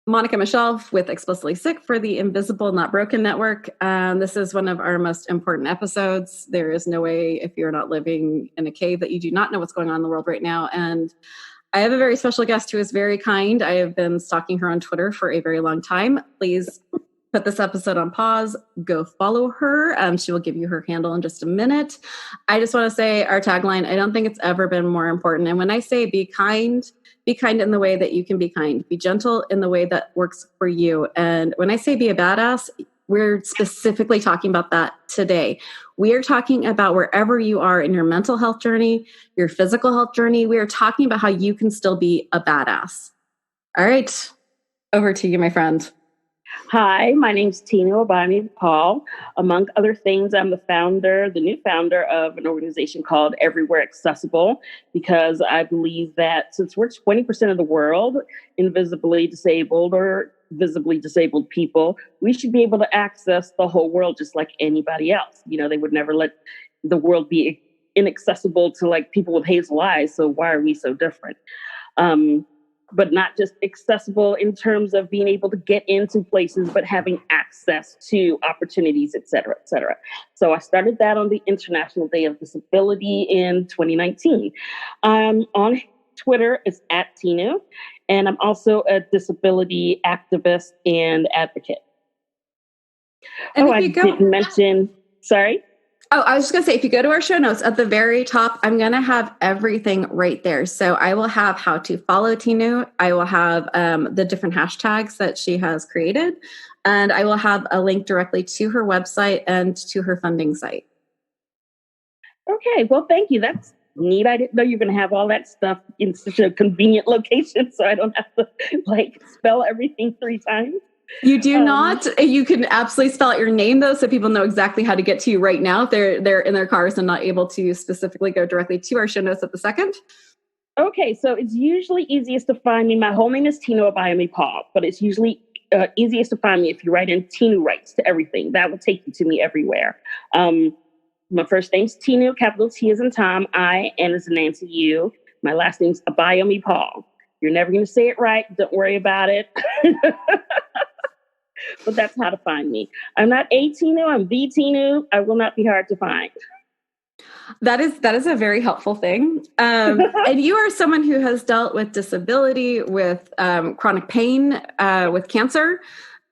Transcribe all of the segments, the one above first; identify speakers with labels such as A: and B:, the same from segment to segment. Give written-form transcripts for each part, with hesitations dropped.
A: Monica Michelle with Explicitly Sick for the Invisible Not Broken Network. This is one of our most important episodes. There is no way, if you're not living in a cave, that you do not know what's going on in the world right now. And I have a very special guest who is very kind. I have been stalking her on Twitter for a very long time. Please put this episode on pause. Go follow her. She will give you her handle in just a minute. I just want to say our tagline, I don't think it's ever been more important. And when I say be kind in the way that you can be kind. Be gentle in the way that works for you. And when I say be a badass, we're specifically talking about that today. We are talking about wherever you are in your mental health journey, your physical health journey. We are talking about how you can still be a badass. All right, over to you, my friend.
B: Hi, my name's Tinu, Abayomi-Paul. Among other things, I'm the new founder of an organization called Everywhere Accessible, because I believe that since we're 20% of the world invisibly disabled or visibly disabled people, we should be able to access the whole world just like anybody else. You know, they would never let the world be inaccessible to like people with hazel eyes. So why are we so different? But not just accessible in terms of being able to get into places, but having access to opportunities, et cetera, et cetera. So I started that on the International Day of Disability in 2019. On Twitter, it's @Tinu, and I'm also a disability activist and advocate.
A: And
B: I didn't mention, sorry?
A: Oh, I was just going to say, if you go to our show notes at the very top, I'm going to have everything right there. So I will have how to follow Tinu. I will have the different hashtags that she has created. And I will have a link directly to her website and to her funding site.
B: Okay, well, thank you. That's neat. I didn't know you were going to have all that stuff in such a convenient location, so I don't have to spell everything 3 times.
A: You do not. You can absolutely spell out your name, though, so people know exactly how to get to you right now if they're in their cars and not able to specifically go directly to our show notes at the second.
B: Okay, so it's usually easiest to find me. My whole name is Tinu Abayomi-Paul, but it's usually easiest to find me if you write in Tinu Writes to everything. That will take you to me everywhere. My first name's Tinu, capital T as in Tom, I, N as in Nancy, U. My last name's Abayomi-Paul. You're never going to say it right. Don't worry about it. But that's how to find me. I'm not a Tinu, I'm the Tinu. I will not be hard to find.
A: That is a very helpful thing. And you are someone who has dealt with disability, with chronic pain, with cancer.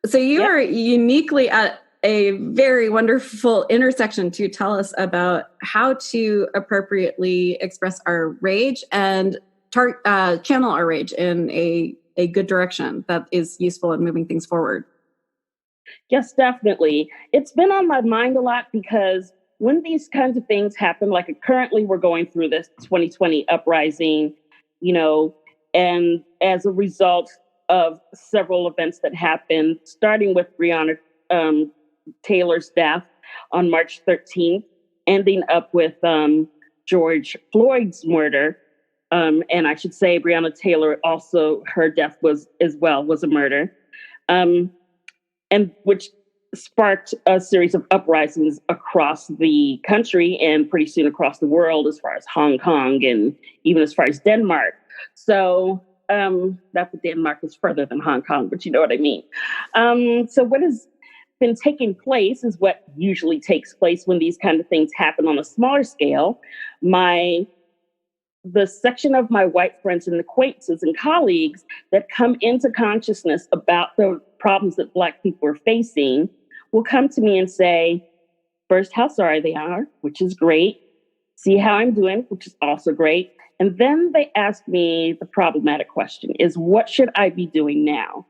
A: So you are uniquely at a very wonderful intersection to tell us about how to appropriately express our rage and channel our rage in a good direction that is useful in moving things forward.
B: Yes, definitely. It's been on my mind a lot because when these kinds of things happen, like currently we're going through this 2020 uprising, and as a result of several events that happened, starting with Breonna Taylor's death on March 13th, ending up with George Floyd's murder. And I should say Breonna Taylor also, her death was a murder. And which sparked a series of uprisings across the country and pretty soon across the world, as far as Hong Kong and even as far as Denmark. So not that Denmark is further than Hong Kong, but you know what I mean. So what has been taking place is what usually takes place when these kind of things happen on a smaller scale. The section of my white friends and acquaintances and colleagues that come into consciousness about the problems that Black people are facing will come to me and say, first, how sorry they are, which is great. See how I'm doing, which is also great. And then they ask me the problematic question is, what should I be doing now?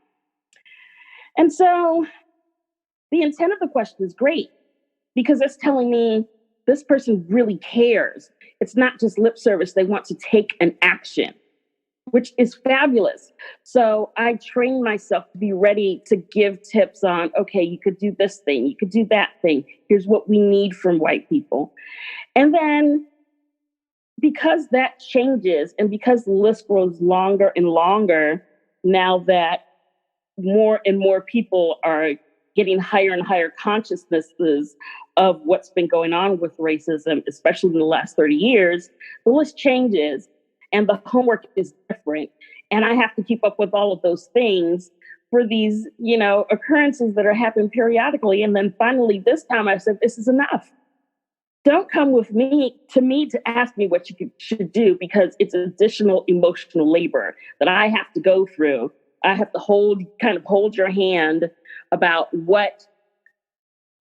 B: And so the intent of the question is great because it's telling me this person really cares. It's not just lip service. They want to take an action, which is fabulous. So I train myself to be ready to give tips on, okay, you could do this thing, you could do that thing. Here's what we need from white people. And then because that changes and because the list grows longer and longer, now that more and more people are getting higher and higher consciousnesses of what's been going on with racism, especially in the last 30 years, the list changes and the homework is different. And I have to keep up with all of those things for these, occurrences that are happening periodically. And then finally, this time I said, this is enough. Don't come with me to ask me what you should do, because it's additional emotional labor that I have to go through. I have to hold your hand about what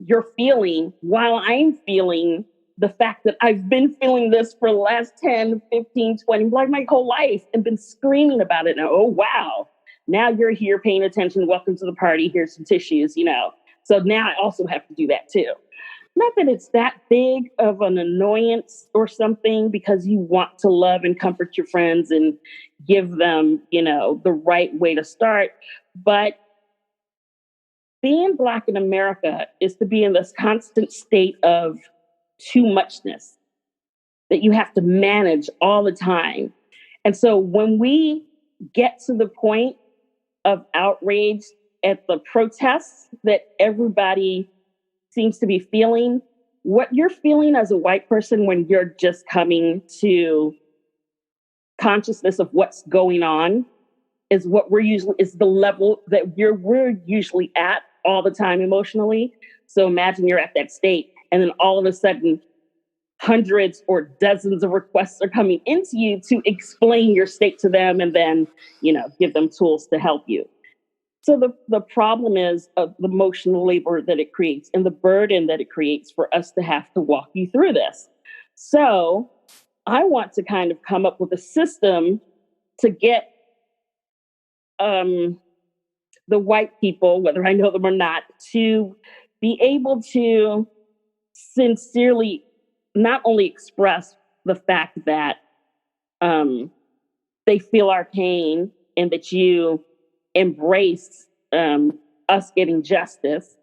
B: you're feeling while I'm feeling the fact that I've been feeling this for the last 10, 15, 20, like my whole life, and been screaming about it. And oh, wow, now you're here paying attention. Welcome to the party. Here's some tissues, So now I also have to do that too. Not that it's that big of an annoyance or something, because you want to love and comfort your friends and give them, the right way to start. But being Black in America is to be in this constant state of too muchness that you have to manage all the time. And so when we get to the point of outrage at the protests that everybody seems to be feeling, what you're feeling as a white person when you're just coming to consciousness of what's going on is the level that we're usually at all the time emotionally. So imagine you're at that state, and then all of a sudden hundreds or dozens of requests are coming into you to explain your state to them, and then, give them tools to help you. So the problem is the emotional labor that it creates and the burden that it creates for us to have to walk you through this. So I want to kind of come up with a system to get the white people, whether I know them or not, to be able to sincerely not only express the fact that they feel our pain and that you embrace us getting justice,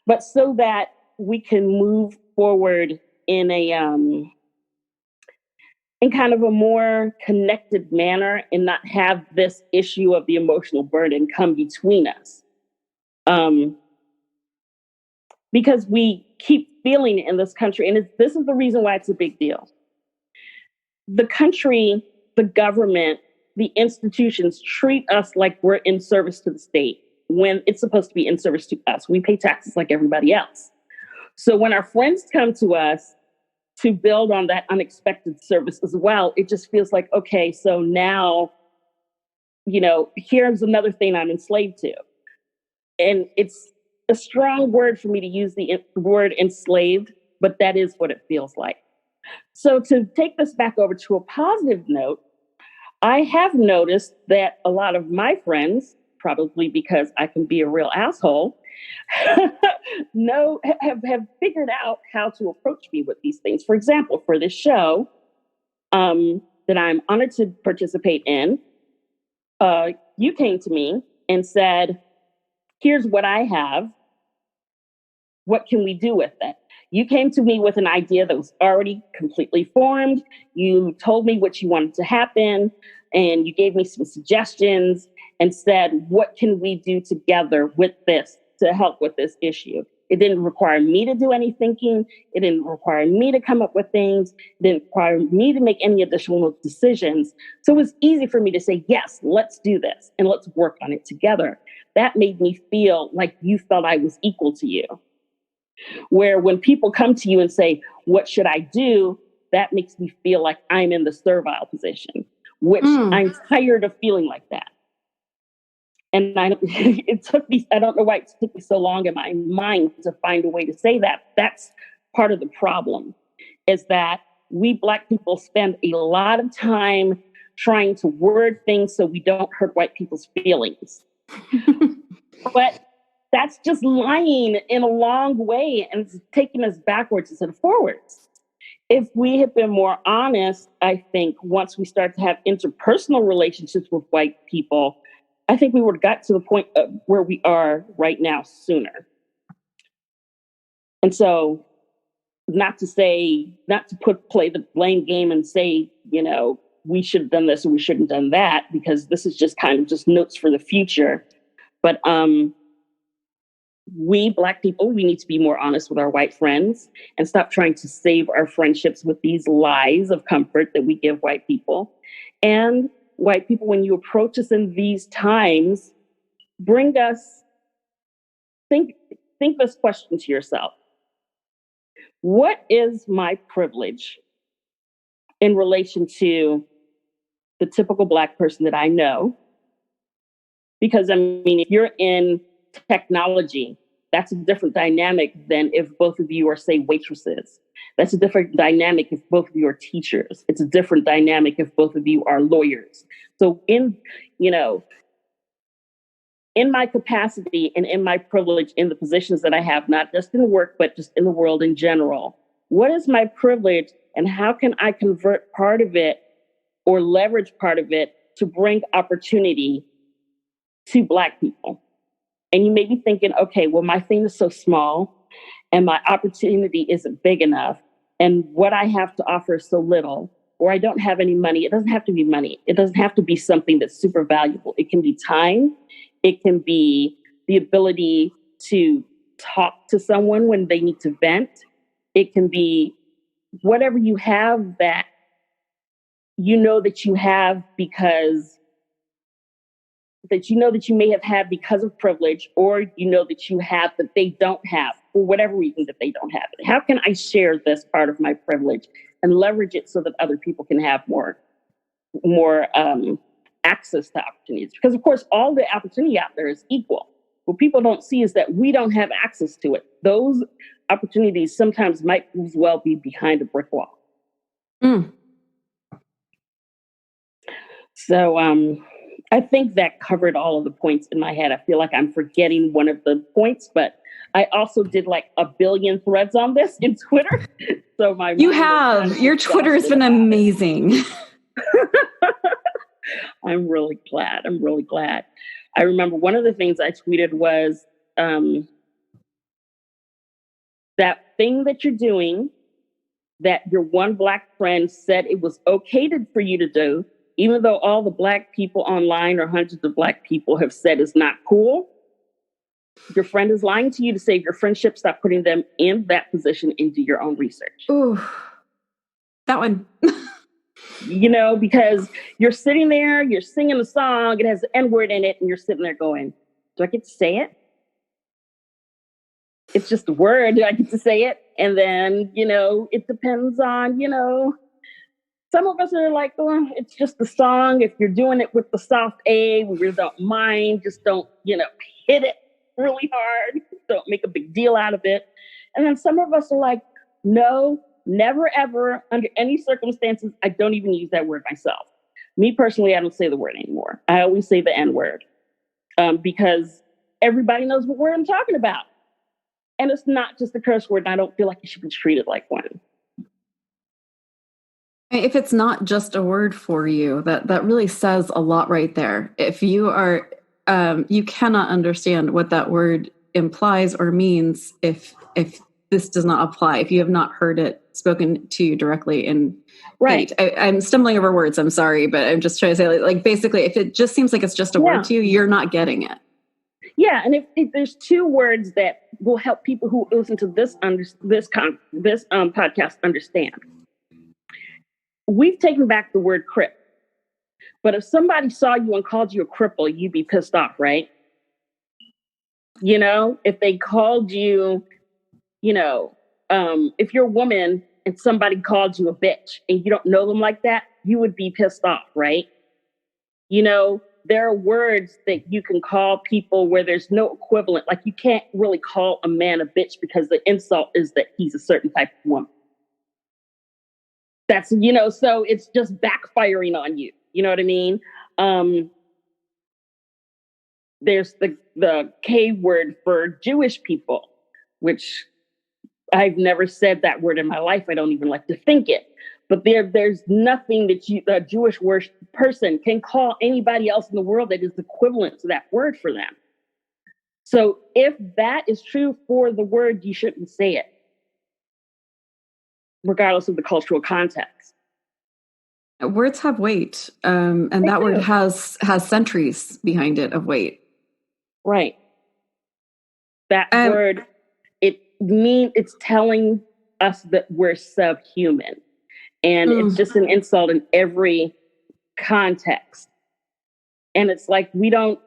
B: but so that we can move forward in in kind of a more connected manner and not have this issue of the emotional burden come between us. Because we keep feeling it in this country, and this is the reason why it's a big deal. The country, the government, the institutions treat us like we're in service to the state when it's supposed to be in service to us. We pay taxes like everybody else. So when our friends come to us to build on that unexpected service as well, it just feels like, okay, so now, here's another thing I'm enslaved to. And it's a strong word for me to use the word enslaved, but that is what it feels like. So to take this back over to a positive note, I have noticed that a lot of my friends, probably because I can be a real asshole, have figured out how to approach me with these things. For example, for this show that I'm honored to participate in, you came to me and said, here's what I have. What can we do with it? You came to me with an idea that was already completely formed. You told me what you wanted to happen, and you gave me some suggestions and said, what can we do together with this to help with this issue? It didn't require me to do any thinking. It didn't require me to come up with things. It didn't require me to make any additional decisions. So it was easy for me to say, yes, let's do this and let's work on it together. That made me feel like you felt I was equal to you. Where when people come to you and say, what should I do? That makes me feel like I'm in the servile position, which I'm tired of feeling like that. And it took me, I don't know why it took me so long in my mind to find a way to say that. That's part of the problem, is that we Black people spend a lot of time trying to word things so we don't hurt white people's feelings. But that's just lying in a long way, and it's taking us backwards instead of forwards. If we had been more honest, I think once we start to have interpersonal relationships with white people, I think we would have got to the point of where we are right now sooner. And so not to play the blame game and say, we should have done this or we shouldn't have done that, because this is just kind of just notes for the future. But we Black people, we need to be more honest with our white friends and stop trying to save our friendships with these lies of comfort that we give white people. And white people, when you approach us in these times, bring us, think this question to yourself. What is my privilege in relation to the typical Black person that I know? Because, I mean, if you're in technology, that's a different dynamic than if both of you are, say, waitresses. That's a different dynamic if both of you are teachers. It's a different dynamic if both of you are lawyers. So in my capacity and in my privilege in the positions that I have, not just in work, but just in the world in general, what is my privilege and how can I convert part of it or leverage part of it to bring opportunity to Black people? And you may be thinking, okay, well, my thing is so small and my opportunity isn't big enough. And what I have to offer is so little, or I don't have any money. It doesn't have to be money. It doesn't have to be something that's super valuable. It can be time. It can be the ability to talk to someone when they need to vent. It can be whatever you have that you know that you have because that you know that you may have had because of privilege, or you know that you have that they don't have for whatever reason that they don't have it. How can I share this part of my privilege and leverage it so that other people can have more access to opportunities? Because of course, all the opportunity out there is equal. What people don't see is that we don't have access to it. Those opportunities sometimes might as well be behind a brick wall. So, I think that covered all of the points in my head. I feel like I'm forgetting one of the points, but I also did like a billion threads on this in Twitter. So
A: your Twitter has been amazing.
B: I'm really glad. I remember one of the things I tweeted was that thing that you're doing that your one Black friend said it was okay for you to do, even though all the Black people online or hundreds of Black people have said is not cool. Your friend is lying to you to save your friendship. Stop putting them in that position and do your own research.
A: Ooh, that one.
B: Because you're sitting there, you're singing a song, it has the N-word in it, and you're sitting there going, do I get to say it? It's just a word. Do I get to say it? And then, it depends on, some of us are like, oh, it's just a song. If you're doing it with the soft A, we really don't mind. Just don't, hit it really hard. Don't make a big deal out of it. And then some of us are like, no, never, ever, under any circumstances, I don't even use that word myself. Me personally, I don't say the word anymore. I always say the N word because everybody knows what word I'm talking about. And it's not just a curse word, and I don't feel like you should be treated like one.
A: If it's not just a word for you, that really says a lot right there. If you are, you cannot understand what that word implies or means if this does not apply, if you have not heard it spoken to you directly in
B: right.
A: I'm stumbling over words. I'm sorry, but I'm just trying to say, like basically, if it just seems like it's just a word to you, you're not getting it.
B: Yeah, and if there's two words that will help people who listen to this podcast understand. We've taken back the word crip. But if somebody saw you and called you a cripple, you'd be pissed off, right? If they called you, if you're a woman and somebody called you a bitch and you don't know them like that, you would be pissed off, right? There are words that you can call people where there's no equivalent. Like you can't really call a man a bitch because the insult is that he's a certain type of woman. That's, so it's just backfiring on you. You know what I mean? There's the K word for Jewish people, which I've never said that word in my life. I don't even like to think it. But there's nothing that a Jewish person can call anybody else in the world that is equivalent to that word for them. So if that is true for the word, you shouldn't say it, regardless of the cultural context.
A: Words have weight, and that word has centuries behind it of weight.
B: Right. That word, it's telling us that we're subhuman. And it's just an insult in every context. And it's like we don't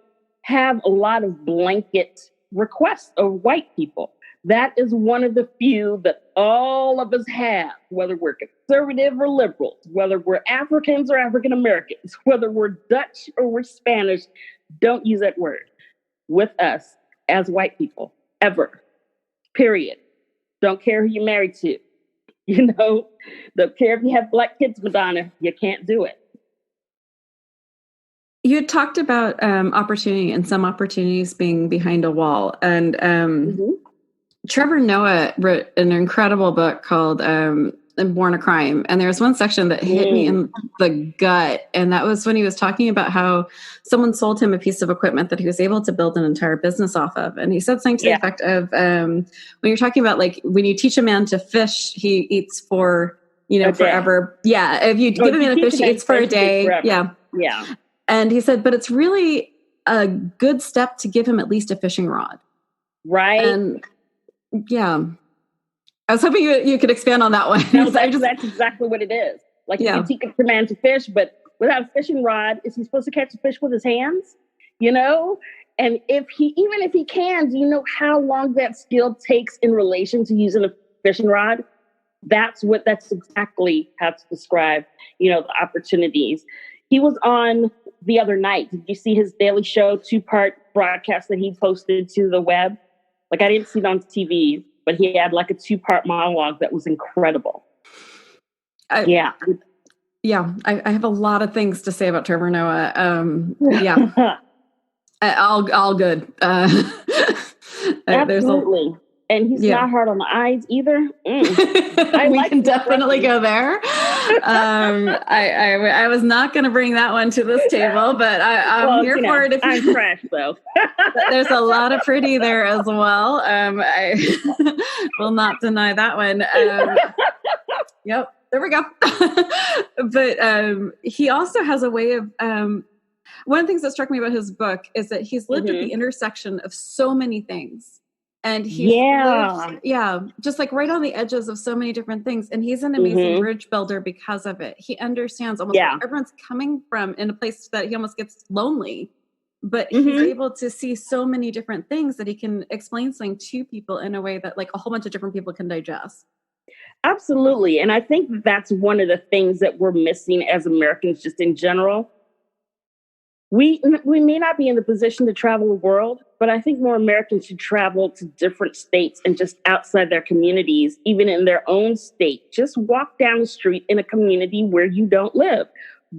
B: have a lot of blanket requests of white people. That is one of the few that all of us have, whether we're conservative or liberals, whether we're Africans or African Americans, whether we're Dutch or we're Spanish. Don't use that word with us as white people, ever. Period. Don't care who you're married to. Don't care if you have black kids, Madonna. You can't do it.
A: You talked about opportunity and some opportunities being behind a wall. And Trevor Noah wrote an incredible book called Born a Crime. And there's one section that hit me in the gut. And that was when he was talking about how someone sold him a piece of equipment that he was able to build an entire business off of. And he said something to the effect of, when you're talking about like, when you teach a man to fish, he eats for, forever. Yeah. If you give him a fish, he eats for a day. Yeah.
B: Yeah.
A: And he said, but it's really a good step to give him at least a fishing rod.
B: Right.
A: And yeah. I was hoping you could expand on that one.
B: No, that's exactly what it is. Like, you can teach a man to fish, but without a fishing rod, is he supposed to catch a fish with his hands? And even if he can, do you know how long that skill takes in relation to using a fishing rod? That's exactly how to describe, the opportunities. He was on the other night. Did you see his Daily Show 2-part broadcast that he posted to the web? Like, I didn't see it on TV, but he had like a 2-part monologue that was incredible.
A: I have a lot of things to say about Trevor Noah. All good.
B: Absolutely. And he's not hard on the eyes either.
A: We can definitely go there. I was not going to bring that one to this table, but I'm here for it.
B: I'm trash, though.
A: There's a lot of pretty there as well. I will not deny that one. Yep, there we go. But he also has a way of... one of the things that struck me about his book is that he's lived at the intersection of so many things. And he's lived, just like right on the edges of so many different things. And he's an amazing bridge builder because of it. He understands almost where everyone's coming from in a place that he almost gets lonely. But he's able to see so many different things that he can explain something to people in a way that like a whole bunch of different people can digest.
B: Absolutely. And I think that's one of the things that we're missing as Americans just in general. We may not be in the position to travel the world, but I think more Americans should travel to different states and just outside their communities, even in their own state. Just walk down the street in a community where you don't live.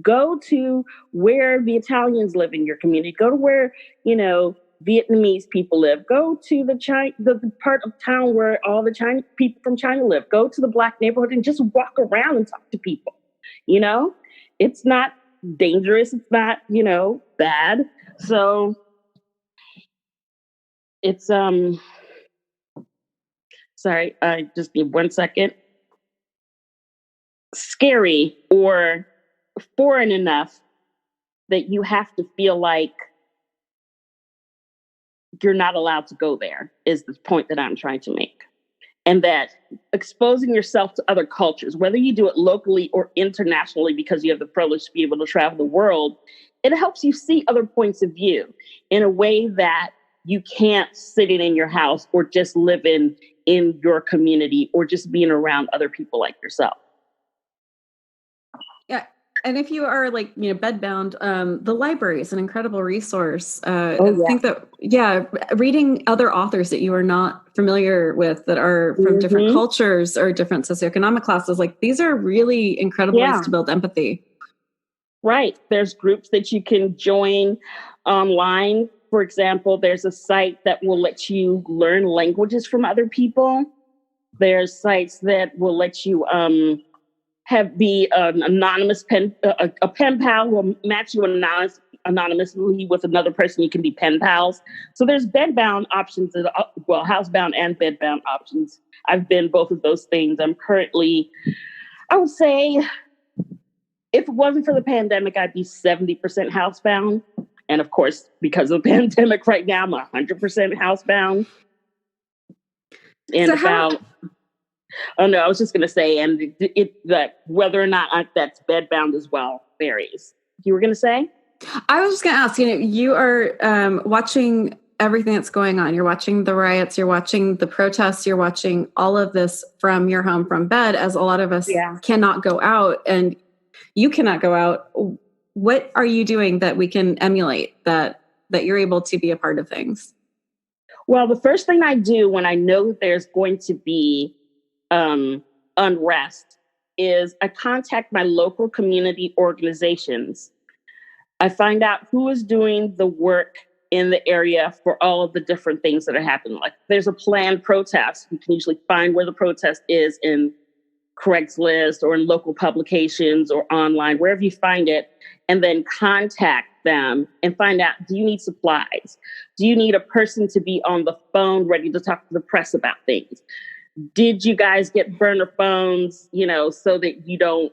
B: Go to where the Italians live in your community. Go to where, Vietnamese people live. Go to the part of town where all the China people from China live. Go to the Black neighborhood and just walk around and talk to people. It's not dangerous. It's not, bad. So it's, sorry, I just need 1 second. Scary or foreign enough that you have to feel like you're not allowed to go there is the point that I'm trying to make. And that exposing yourself to other cultures, whether you do it locally or internationally, because you have the privilege to be able to travel the world, it helps you see other points of view in a way that you can't sit in your house or just live in your community or just being around other people like yourself.
A: Yeah. And if you are bedbound, the library is an incredible resource. I think that, reading other authors that you are not familiar with that are from different cultures or different socioeconomic classes, like these are really incredible ways to build empathy.
B: Right. There's groups that you can join online. For example, there's a site that will let you learn languages from other people. There's sites that will let you have an anonymous pen pal will match you anonymously with another person. You can be pen pals. So there's bedbound options, housebound and bedbound options. I've been both of those things. I'm currently, I would say, if it wasn't for the pandemic, I'd be 70% housebound. And of course, because of the pandemic right now, I'm 100% housebound. And I was just going to say, and that whether or not that's bedbound as well varies. You were going to say?
A: I was just going to ask, you are watching everything that's going on. You're watching the riots, you're watching the protests, you're watching all of this from your home, from bed, as a lot of us cannot go out, and you cannot go out. What are you doing that we can emulate, that you're able to be a part of things?
B: Well, the first thing I do when I know that there's going to be unrest is I contact my local community organizations. I find out who is doing the work in the area for all of the different things that are happening. Like there's a planned protest, you can usually find where the protest is in Craigslist or in local publications or online, wherever you find it, and then contact them and find out, do you need supplies? Do you need a person to be on the phone ready to talk to the press about things? Did you guys get burner phones, so that you don't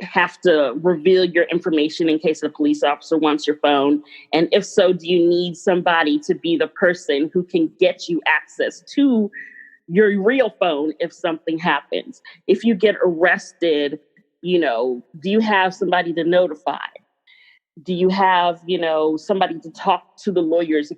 B: have to reveal your information in case a police officer wants your phone? And if so, do you need somebody to be the person who can get you access to your real phone if something happens? If you get arrested, do you have somebody to notify? Do you have, somebody to talk to the lawyers if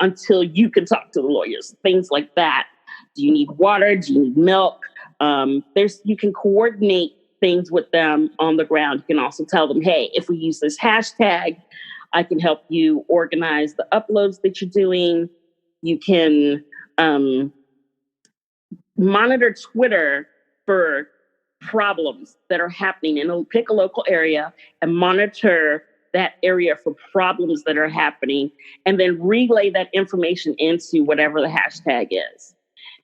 B: until you can talk to the lawyers, things like that. Do you need water? Do you need milk? You can coordinate things with them on the ground. You can also tell them, hey, if we use this hashtag, I can help you organize the uploads that you're doing. You can monitor Twitter for problems that are happening, and pick a local area and monitor that area for problems that are happening, and then relay that information into whatever the hashtag is.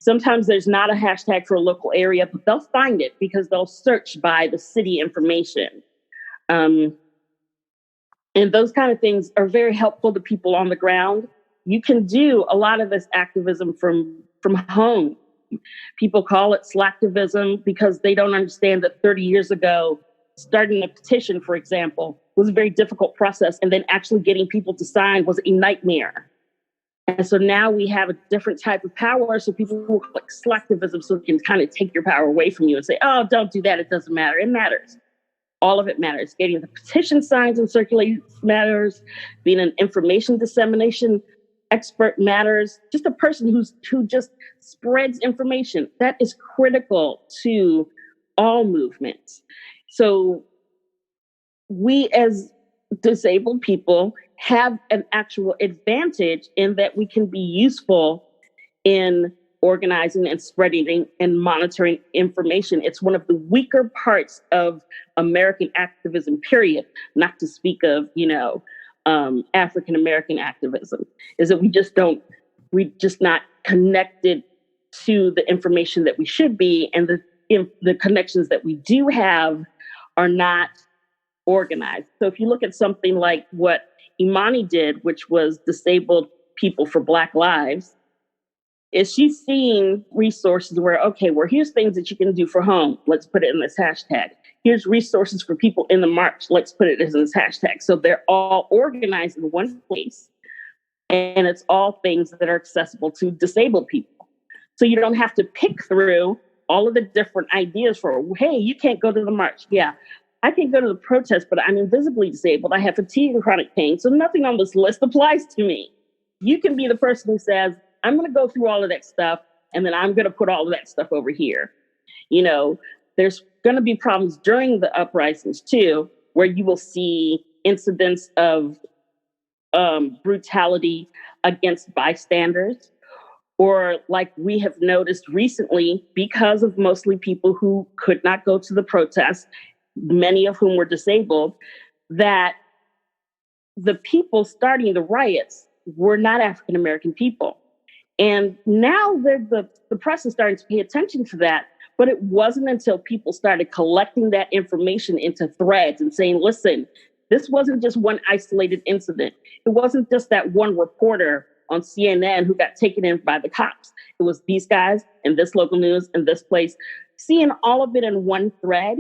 B: Sometimes there's not a hashtag for a local area, but they'll find it because they'll search by the city information. And those kind of things are very helpful to people on the ground. You can do a lot of this activism from home. People call it slacktivism because they don't understand that 30 years ago, starting a petition, for example, was a very difficult process. And then actually getting people to sign was a nightmare. And so now we have a different type of power. So people will call it slacktivism, so it can kind of take your power away from you and say, oh, don't do that. It doesn't matter. It matters. All of it matters. Getting the petition signs and circulated matters. Being an information dissemination expert matters. Just a person who just spreads information. That is critical to all movements. So we as disabled people have an actual advantage in that we can be useful in organizing and spreading and monitoring information. It's one of the weaker parts of American activism, period, not to speak of, African-American activism, is that we're just not connected to the information that we should be. And the connections that we do have are not organized. So if you look at something like what Imani did, which was Disabled People for Black Lives, is she's seeing resources where, here's things that you can do for home. Let's put it in this hashtag. Here's resources for people in the march. Let's put it in this hashtag. So they're all organized in one place. And it's all things that are accessible to disabled people. So you don't have to pick through all of the different ideas for, hey, you can't go to the march. Yeah, I can't go to the protest, but I'm invisibly disabled. I have fatigue and chronic pain. So nothing on this list applies to me. You can be the person who says, I'm going to go through all of that stuff, and then I'm going to put all of that stuff over here. There's going to be problems during the uprisings, too, where you will see incidents of brutality against bystanders, or like we have noticed recently, because of mostly people who could not go to the protests, many of whom were disabled, that the people starting the riots were not African-American people. And now the press is starting to pay attention to that. But it wasn't until people started collecting that information into threads and saying, listen, this wasn't just one isolated incident. It wasn't just that one reporter on CNN who got taken in by the cops. It was these guys and this local news and this place. Seeing all of it in one thread,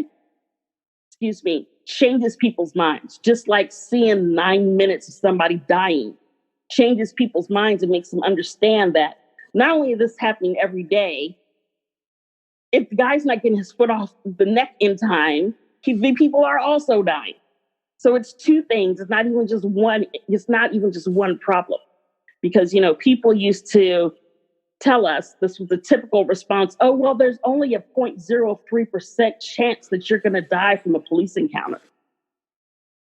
B: changes people's minds. Just like seeing 9 minutes of somebody dying changes people's minds and makes them understand that not only is this happening every day, if the guy's not getting his foot off the neck in time, the people are also dying. So it's two things. It's not even just one. It's not even just one problem, because, people used to tell us, this was a typical response: oh, well, there's only a 0.03% chance that you're going to die from a police encounter.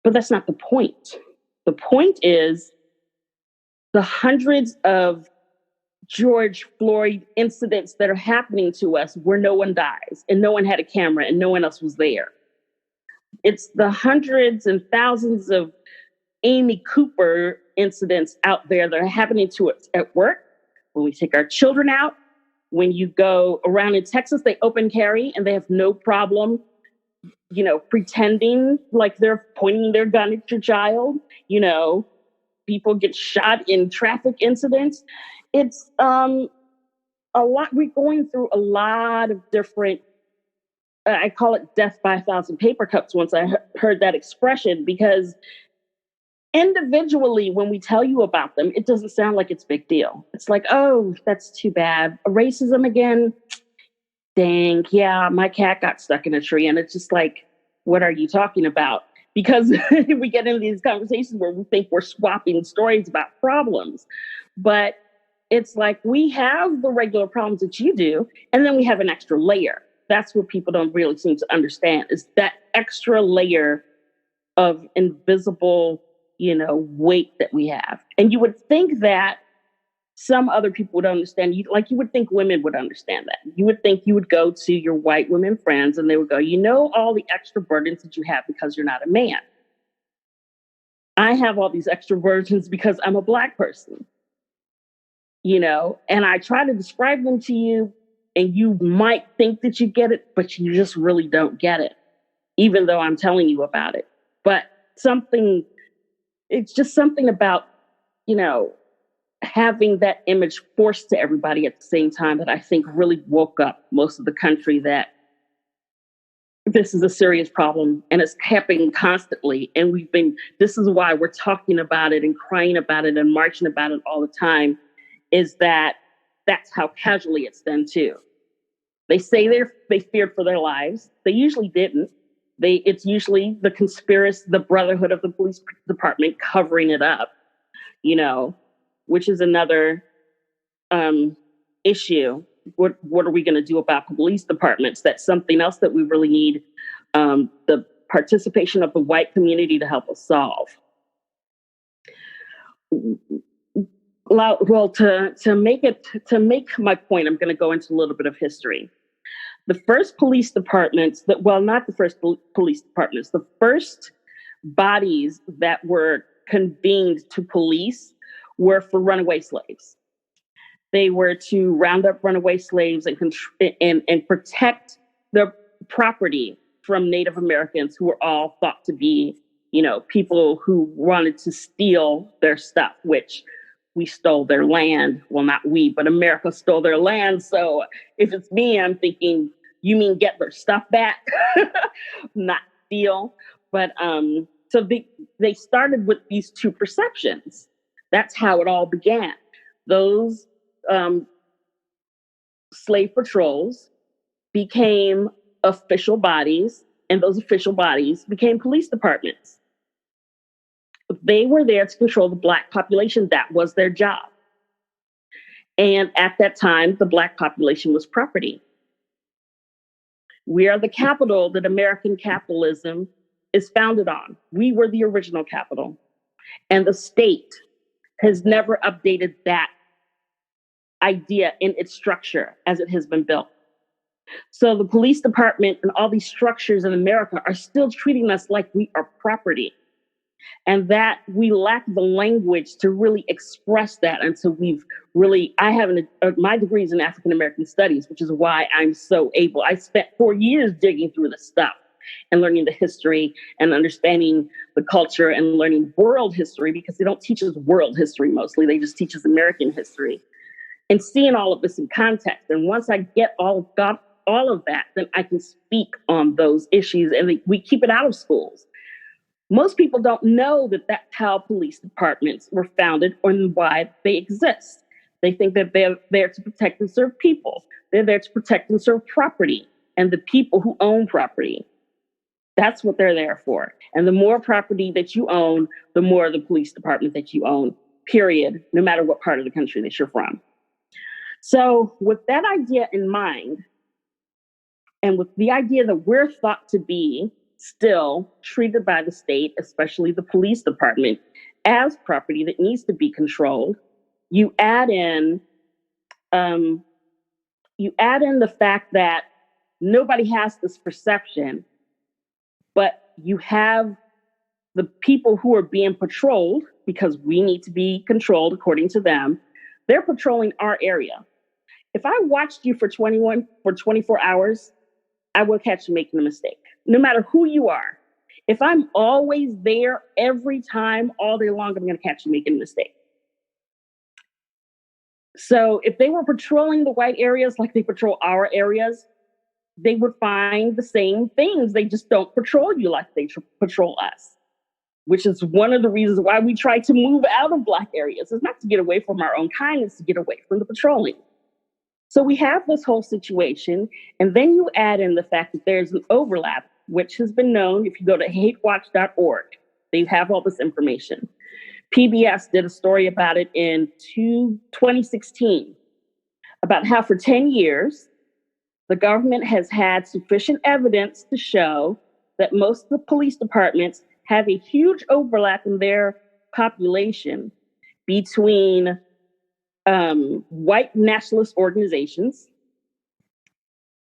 B: But that's not the point. The point is the hundreds of George Floyd incidents that are happening to us where no one dies and no one had a camera and no one else was there. It's the hundreds and thousands of Amy Cooper incidents out there that are happening to us at work, when we take our children out. When you go around in Texas, they open carry and they have no problem, pretending like they're pointing their gun at your child. People get shot in traffic incidents. It's a lot. We're going through a lot of different, I call it death by 1,000 paper cups once I heard that expression, because individually, when we tell you about them, it doesn't sound like it's a big deal. It's like, oh, that's too bad. Racism again? Dang, yeah, my cat got stuck in a tree. And it's just like, what are you talking about? Because we get into these conversations where we think we're swapping stories about problems. But it's like, we have the regular problems that you do, and then we have an extra layer. That's what people don't really seem to understand, is that extra layer of invisible, weight that we have. And you would think that some other people would understand. You would think women would understand that. You would think you would go to your white women friends and they would go, all the extra burdens that you have because you're not a man. I have all these extra burdens because I'm a Black person, and I try to describe them to you, and you might think that you get it, but you just really don't get it, even though I'm telling you about it. But it's just something about, having that image forced to everybody at the same time that I think really woke up most of the country that this is a serious problem, and it's happening constantly. And this is why we're talking about it and crying about it and marching about it all the time, is that's how casually it's done too. They say they feared for their lives. They usually didn't. It's usually the brotherhood of the police department covering it up, which is another issue. What are we going to do about police departments? That's something else that we really need the participation of the white community to help us solve. Well, to make my point, I'm going to go into a little bit of history. The first police departments not the first police departments, the first bodies that were convened to police were for runaway slaves. They were to round up runaway slaves and protect their property from Native Americans, who were all thought to be, people who wanted to steal their stuff, which we stole their land. Well, not we, but America stole their land. So if it's me, I'm thinking, you mean get their stuff back, not steal. But so they started with these two perceptions. That's how it all began. Those slave patrols became official bodies, and those official bodies became police departments. They were there to control the Black population. That was their job. And at that time, the Black population was property. We are the capital that American capitalism is founded on. We were the original capital. And the state has never updated that idea in its structure as it has been built. So the police department and all these structures in America are still treating us like we are property. And that we lack the language to really express that until I have my degree is in African American studies, which is why I'm so able. I spent 4 years digging through the stuff and learning the history and understanding the culture and learning world history, because they don't teach us world history mostly. They just teach us American history, and seeing all of this in context. And once I got all of that, then I can speak on those issues, and we keep it out of schools. Most people don't know that that's how police departments were founded or why they exist. They think that they're there to protect and serve people. They're there to protect and serve property and the people who own property. That's what they're there for. And the more property that you own, the more the police department that you own, period, no matter what part of the country that you're from. So with that idea in mind, and with the idea that we're thought to be still treated by the state, especially the police department, as property that needs to be controlled, you add in the fact that nobody has this perception, but you have the people who are being patrolled, because we need to be controlled according to them. They're patrolling our area. If I watched you for 24 hours, I will catch you making a mistake, no matter who you are. If I'm always there every time, all day long, I'm going to catch you making a mistake. So if they were patrolling the white areas like they patrol our areas, they would find the same things. They just don't patrol you like they patrol us, which is one of the reasons why we try to move out of Black areas. It's not to get away from our own kind, it's to get away from the patrolling. So we have this whole situation, and then you add in the fact that there's an overlap, which has been known. If you go to hatewatch.org, they have all this information. PBS did a story about it in 2016, about how for 10 years, the government has had sufficient evidence to show that most of the police departments have a huge overlap in their population between white nationalist organizations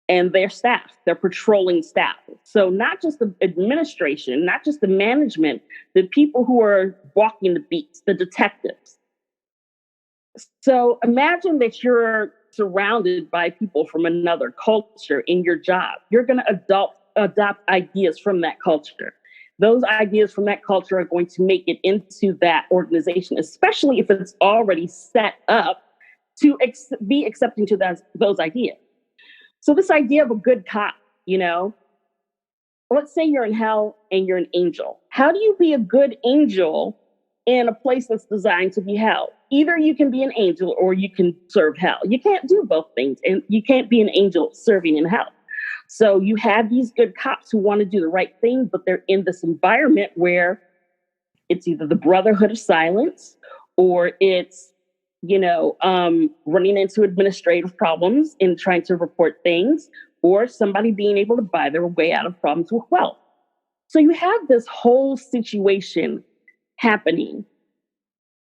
B: and their staff, their patrolling staff. So not just the administration, not just the management, the people who are walking the beats, the detectives. So imagine that you're surrounded by people from another culture in your job. You're going to adopt ideas from that culture. Those ideas from that culture are going to make it into that organization, especially if it's already set up to be accepting to those ideas. So this idea of a good cop, let's say you're in hell and you're an angel. How do you be a good angel in a place that's designed to be hell? Either you can be an angel or you can serve hell. You can't do both things, and you can't be an angel serving in hell. So you have these good cops who want to do the right thing, but they're in this environment where it's either the brotherhood of silence or it's, running into administrative problems in trying to report things, or somebody being able to buy their way out of problems with wealth. So you have this whole situation happening.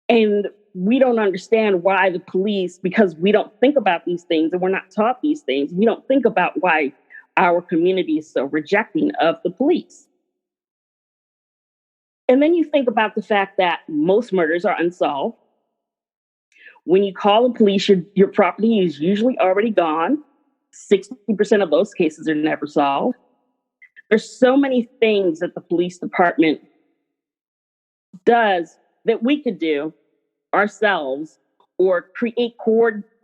B: And we don't understand why the police, because we don't think about these things and we're not taught these things, we don't think about why our community is so rejecting of the police. And then you think about the fact that most murders are unsolved. When you call the police, your property is usually already gone. 60% of those cases are never solved. There's so many things that the police department does that we could do ourselves, or create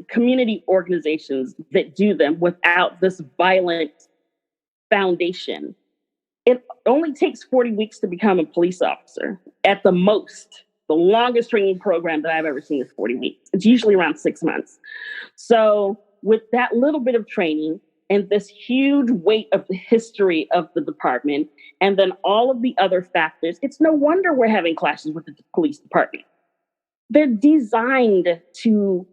B: community organizations that do them without this violent foundation. It only takes 40 weeks to become a police officer at the most. The longest training program that I've ever seen is 40 weeks. It's usually around 6 months. So with that little bit of training and this huge weight of the history of the department, and then all of the other factors, it's no wonder we're having clashes with the police department. They're designed to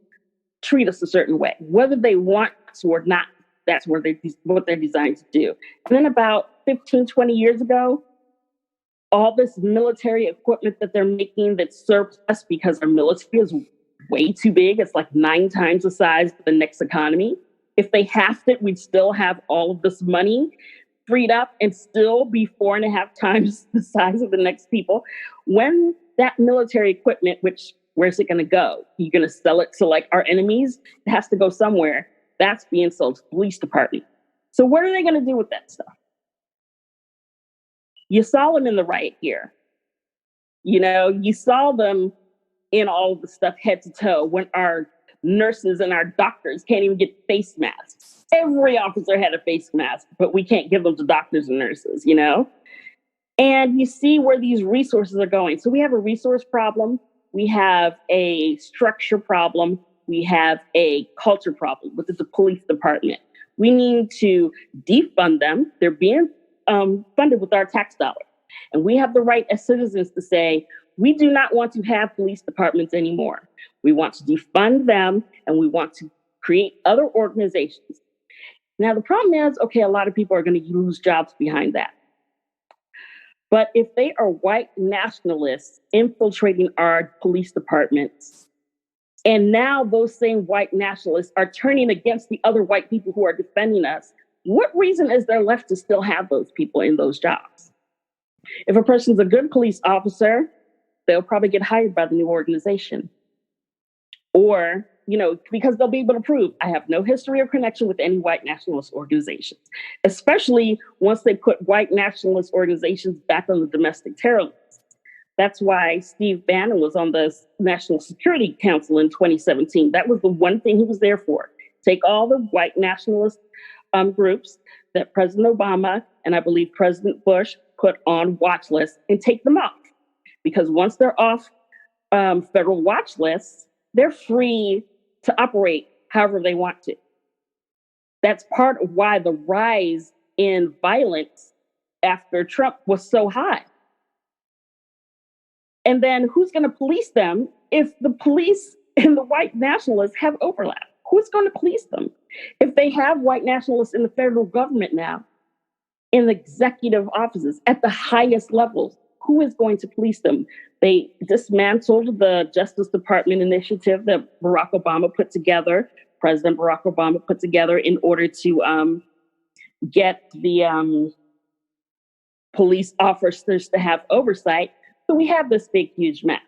B: treat us a certain way, whether they want to or not. That's what they're designed to do. And then about 15, 20 years ago, all this military equipment that they're making that's surplus because our military is way too big. It's like 9 times the size of the next economy. If they halved it, we'd still have all of this money freed up and still be 4.5 times the size of the next people. When that military equipment, where's it going to go? You're going to sell it to like our enemies? It has to go somewhere. That's being sold to the police department. So what are they going to do with that stuff? You saw them in the riot gear. You saw them in all of the stuff head to toe when our nurses and our doctors can't even get face masks. Every officer had a face mask, but we can't give them to doctors and nurses, And you see where these resources are going. So we have a resource problem. We have a structure problem. We have a culture problem, which is the police department. We need to defund them. They're being funded with our tax dollars. And we have the right as citizens to say, we do not want to have police departments anymore. We want to defund them, and we want to create other organizations. Now, the problem is, okay, a lot of people are going to lose jobs behind that. But if they are white nationalists infiltrating our police departments, and now those same white nationalists are turning against the other white people who are defending us, what reason is there left to still have those people in those jobs? If a person's a good police officer, they'll probably get hired by the new organization. Or, because they'll be able to prove I have no history or connection with any white nationalist organizations, especially once they put white nationalist organizations back on the domestic terror list. That's why Steve Bannon was on the National Security Council in 2017. That was the one thing he was there for. Take all the white nationalist groups that President Obama and I believe President Bush put on watch lists and take them off. Because once they're off federal watch lists, they're free to operate however they want to. That's part of why the rise in violence after Trump was so high. And then who's going to police them if the police and the white nationalists have overlap? Who's going to police them? If they have white nationalists in the federal government now, in the executive offices, at the highest levels, who is going to police them? They dismantled the Justice Department initiative that Barack Obama put together, President Barack Obama put together in order to get the police officers to have oversight. So we have this big, huge mess.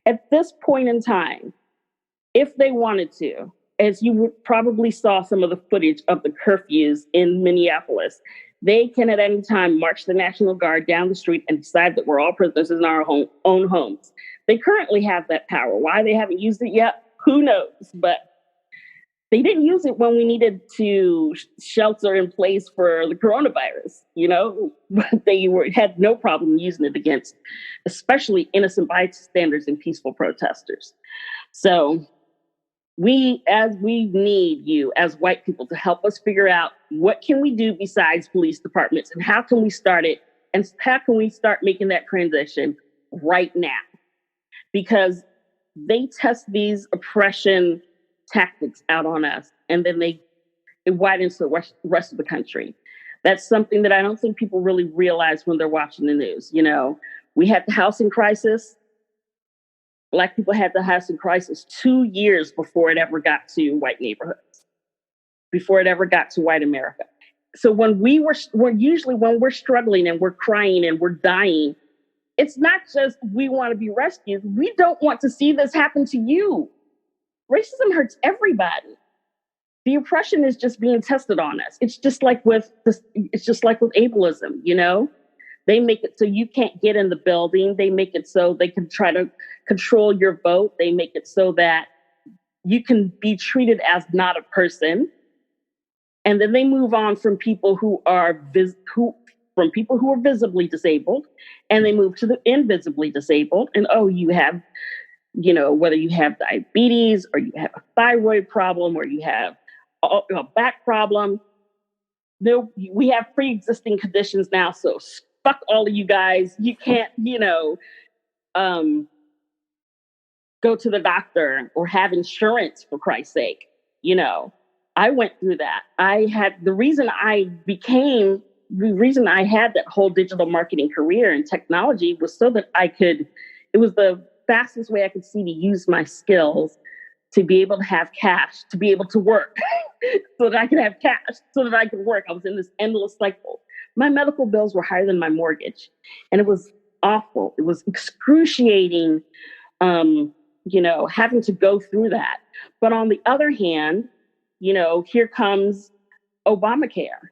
B: At this point in time, if they wanted to, as you probably saw some of the footage of the curfews in Minneapolis, they can at any time march the National Guard down the street and decide that we're all prisoners in our own homes. They currently have that power. Why they haven't used it yet, who knows? But they didn't use it when we needed to shelter in place for the coronavirus, but they had no problem using it against, especially innocent bystanders and peaceful protesters. So we need you as white people to help us figure out what can we do besides police departments and how can we start it and how can we start making that transition right now? Because they test these oppression tactics out on us and then it widens to the rest of the country. That's something that I don't think people really realize when they're watching the news. We had the housing crisis. Black people had the housing crisis 2 years before it ever got to white neighborhoods, before it ever got to white America. So when we're struggling and we're crying and we're dying, it's not just we want to be rescued. We don't want to see this happen to you. Racism hurts everybody. The oppression is just being tested on us. It's just like with ableism, They make it so you can't get in the building. They make it so they can try to control your vote. They make it so that you can be treated as not a person. And then they move on from people who are visibly disabled, and they move to the invisibly disabled. And you have, whether you have diabetes or you have a thyroid problem or you have a back problem. No, we have pre-existing conditions now. So fuck all of you guys. You can't, go to the doctor or have insurance, for Christ's sake. I went through that. The reason I had that whole digital marketing career in technology was so that it was the fastest way I could see to use my skills to be able to have cash, to be able to work, so that I could have cash, so that I could work. I was in this endless cycle. My medical bills were higher than my mortgage, and it was awful. It was excruciating, having to go through that. But on the other hand, here comes Obamacare,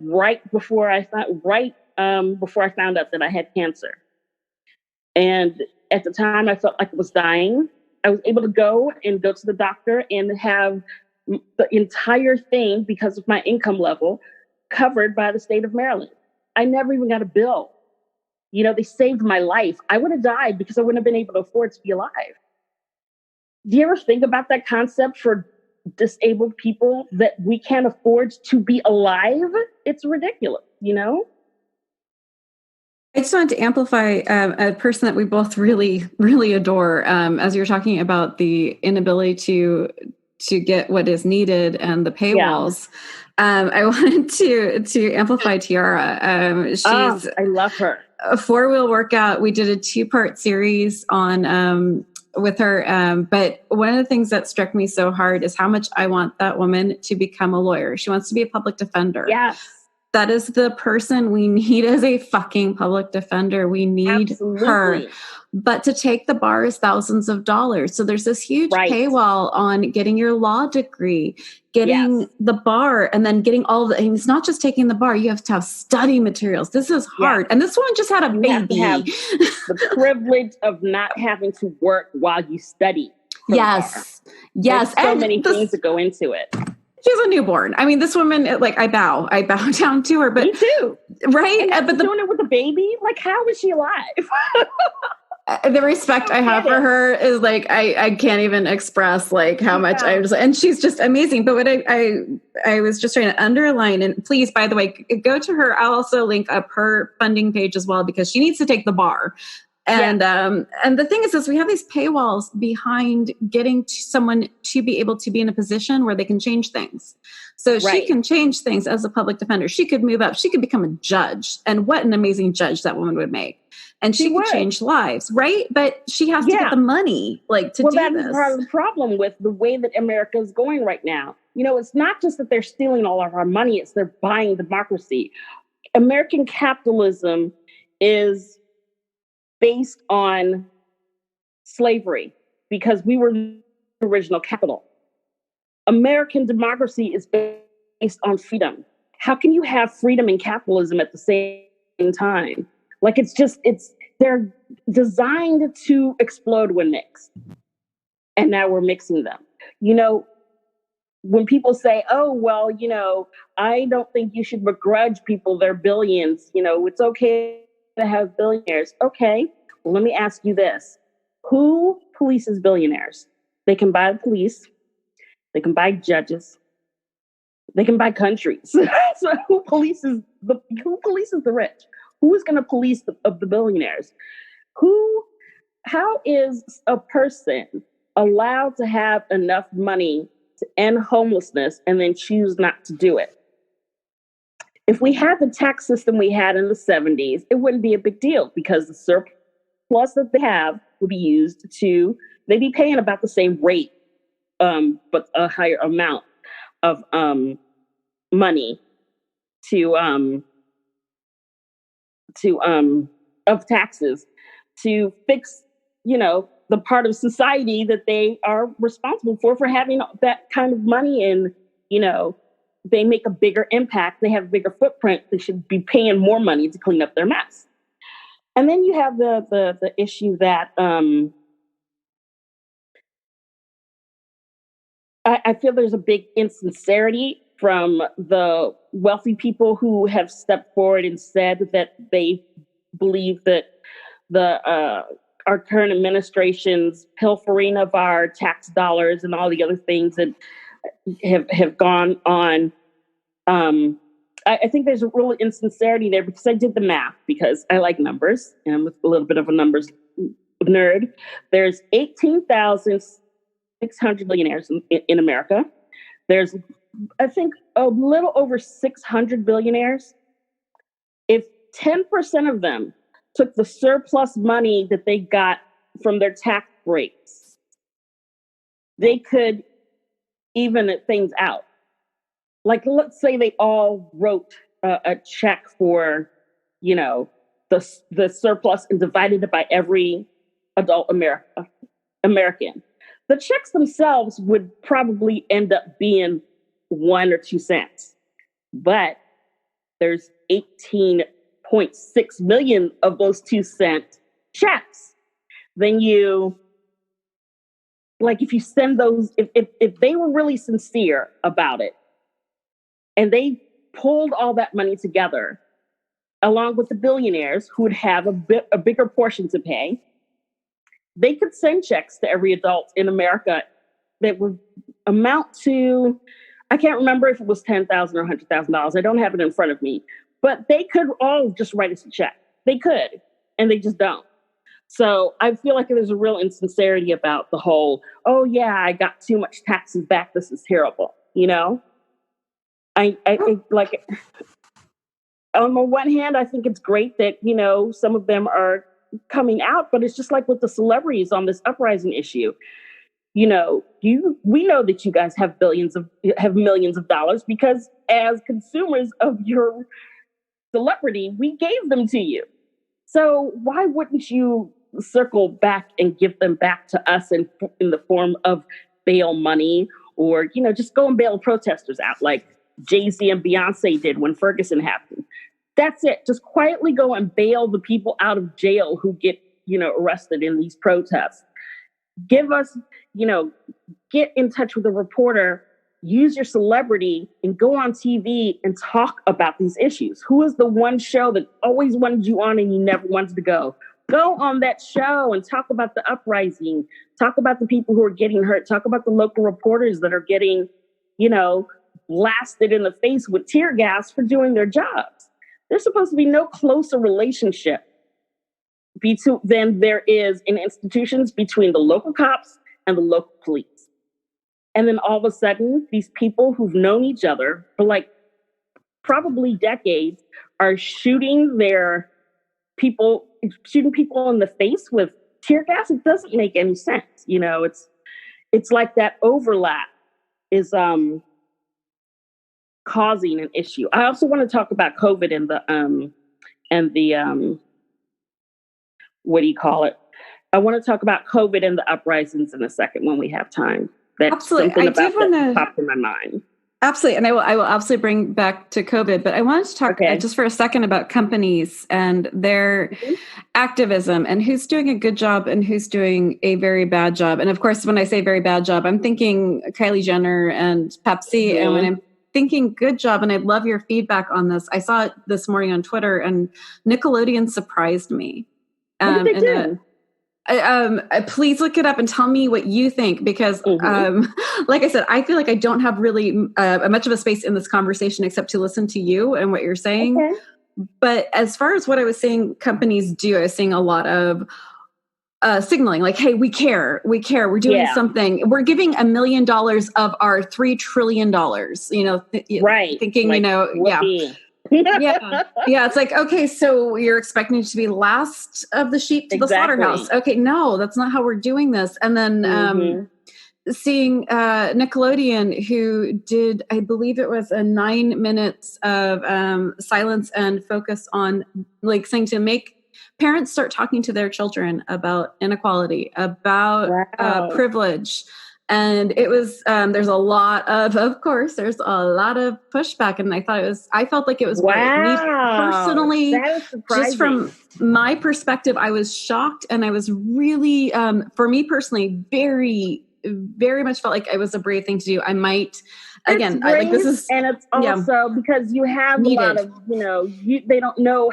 B: right before I found out that I had cancer. And at the time I felt like I was dying. I was able to go to the doctor and have the entire thing, because of my income level, covered by the state of Maryland. I never even got a bill. They saved my life. I would have died because I wouldn't have been able to afford to be alive. Do you ever think about that concept for disabled people, that we can't afford to be alive? It's ridiculous,
A: I just wanted to amplify a person that we both really, really adore. As you're talking about the inability to get what is needed and the paywalls, I wanted to amplify Tiara.
B: I love her.
A: A 4-wheel workout. We did a 2-part series on with her. But one of the things that struck me so hard is how much I want that woman to become a lawyer. She wants to be a public defender.
B: Yes.
A: That is the person we need as a fucking public defender. We need her. But to take the bar is thousands of dollars. So there's this huge paywall on getting your law degree, getting the bar, and then getting all the, and it's not just taking the bar. You have to have study materials. This is hard. And this woman just had a baby.
B: You have to have the privilege of not having to work while you study.
A: Yes.
B: There's so many things that go into it.
A: She has a newborn. I mean, this woman, like, I bow down to her. But
B: me too,
A: right?
B: But doing it with a baby, like, how is she alive?
A: The respect I have for her is like I can't even express like how much I just, and she's just amazing. But what I was just trying to underline, and please, by the way, go to her. I'll also link up her funding page as well, because she needs to take the bar. And the thing is we have these paywalls behind getting someone to be able to be in a position where they can change things. So she can change things as a public defender. She could move up. She could become a judge. And what an amazing judge that woman would make. And she could change lives, right? But she has to get the money, like, to do this. Well,
B: that's part of the problem with the way that America is going right now. You know, it's not just that they're stealing all of our money, it's they're buying democracy. American capitalism is based on slavery because we were the original capital. American democracy is based on freedom. How can you have freedom and capitalism at the same time? Like, they're designed to explode when mixed. And now we're mixing them. You know, when people say, oh, well, you know, I don't think you should begrudge people their billions. You know, it's okay to have billionaires. Okay, well, let me ask you this. Who polices billionaires? They can buy the police. They can buy judges. They can buy countries. So who polices the rich? Who is going to police the billionaires? How is a person allowed to have enough money to end homelessness and then choose not to do it? If we had the tax system we had in the 70s, it wouldn't be a big deal because the surplus that they have would be used to, they'd be paying about the same rate, but a higher amount of money of taxes to fix, you know, the part of society that they are responsible for having that kind of money. And, you know, they make a bigger impact. They have a bigger footprint. They should be paying more money to clean up their mess. And then you have the issue that I feel there's a big insincerity from the wealthy people who have stepped forward and said that they believe that our current administration's pilfering of our tax dollars and all the other things that have gone on. I think there's a real insincerity there because I did the math because I like numbers and I'm a little bit of a numbers nerd. There's 18,600 billionaires in America. There's, I think, a little over 600 billionaires. If 10% of them took the surplus money that they got from their tax breaks, they could even things out. Like, let's say they all wrote a check for, you know, the surplus and divided it by every adult American. The checks themselves would probably end up being 1 or 2 cents. But there's 18.6 million of those 2-cent checks. Then if you send those, if they were really sincere about it, and they pulled all that money together, along with the billionaires who would have a bigger portion to pay, they could send checks to every adult in America that would amount to, I can't remember if it was $10,000 or $100,000. I don't have it in front of me, but they could all just write us a check. They could, and they just don't. So I feel like there's a real insincerity about the whole, oh yeah, I got too much taxes back. This is terrible. You know, I think like on the one hand, I think it's great that, you know, some of them are coming out, but it's just like with the celebrities on this uprising issue. You know, we know that you guys have millions of dollars because as consumers of your celebrity, we gave them to you. So why wouldn't you circle back and give them back to us in the form of bail money, or, you know, just go and bail protesters out like Jay-Z and Beyonce did when Ferguson happened. That's it. Just quietly go and bail the people out of jail who get, you know, arrested in these protests. Give us, you know, get in touch with a reporter, use your celebrity and go on TV and talk about these issues. Who is the one show that always wanted you on and you never wanted to go? Go on that show and talk about the uprising, talk about the people who are getting hurt, talk about the local reporters that are getting, you know, blasted in the face with tear gas for doing their jobs. There's supposed to be no closer relationship than there is in institutions between the local cops and the local police. And then all of a sudden, these people who've known each other for like probably decades are shooting people in the face with tear gas. It doesn't make any sense. You know, it's like that overlap is causing an issue. I also want to talk about COVID and the what do you call it? I want to talk about COVID and the uprisings in a second when we have time. That's
A: absolutely.
B: Something about that popped in my mind.
A: Absolutely. And I will absolutely bring back to COVID, but I wanted to talk just for a second about companies and their activism and who's doing a good job and who's doing a very bad job. And of course, when I say very bad job, I'm thinking Kylie Jenner and Pepsi. And when I'm thinking good job, and I'd love your feedback on this, I saw it this morning on Twitter and Nickelodeon surprised me.
B: What did they do?
A: Please look it up and tell me what you think, because like I said, I feel like I don't have really much of a space in this conversation except to listen to you and what you're saying. Okay. But as far as what I was saying companies do, I was seeing a lot of signaling like, hey, we care, we're doing something, we're giving $1 million of our $3 trillion, you know, thinking, like, you know, yeah, it's like, okay, so you're expecting to be last of the sheep to the slaughterhouse. Okay, no, that's not how we're doing this. And then seeing Nickelodeon, who did, I believe it was a 9 minutes of silence and focus on like saying to make parents start talking to their children about inequality, about privilege. And it was, there's a lot of course, there's a lot of pushback. And I felt like it was great. Me personally, just from my perspective, I was shocked. And I was really, for me personally, very, very much felt like it was a brave thing to do. I might, again, I like this is,
B: and it's also because you have needed. A lot of, you know, they don't know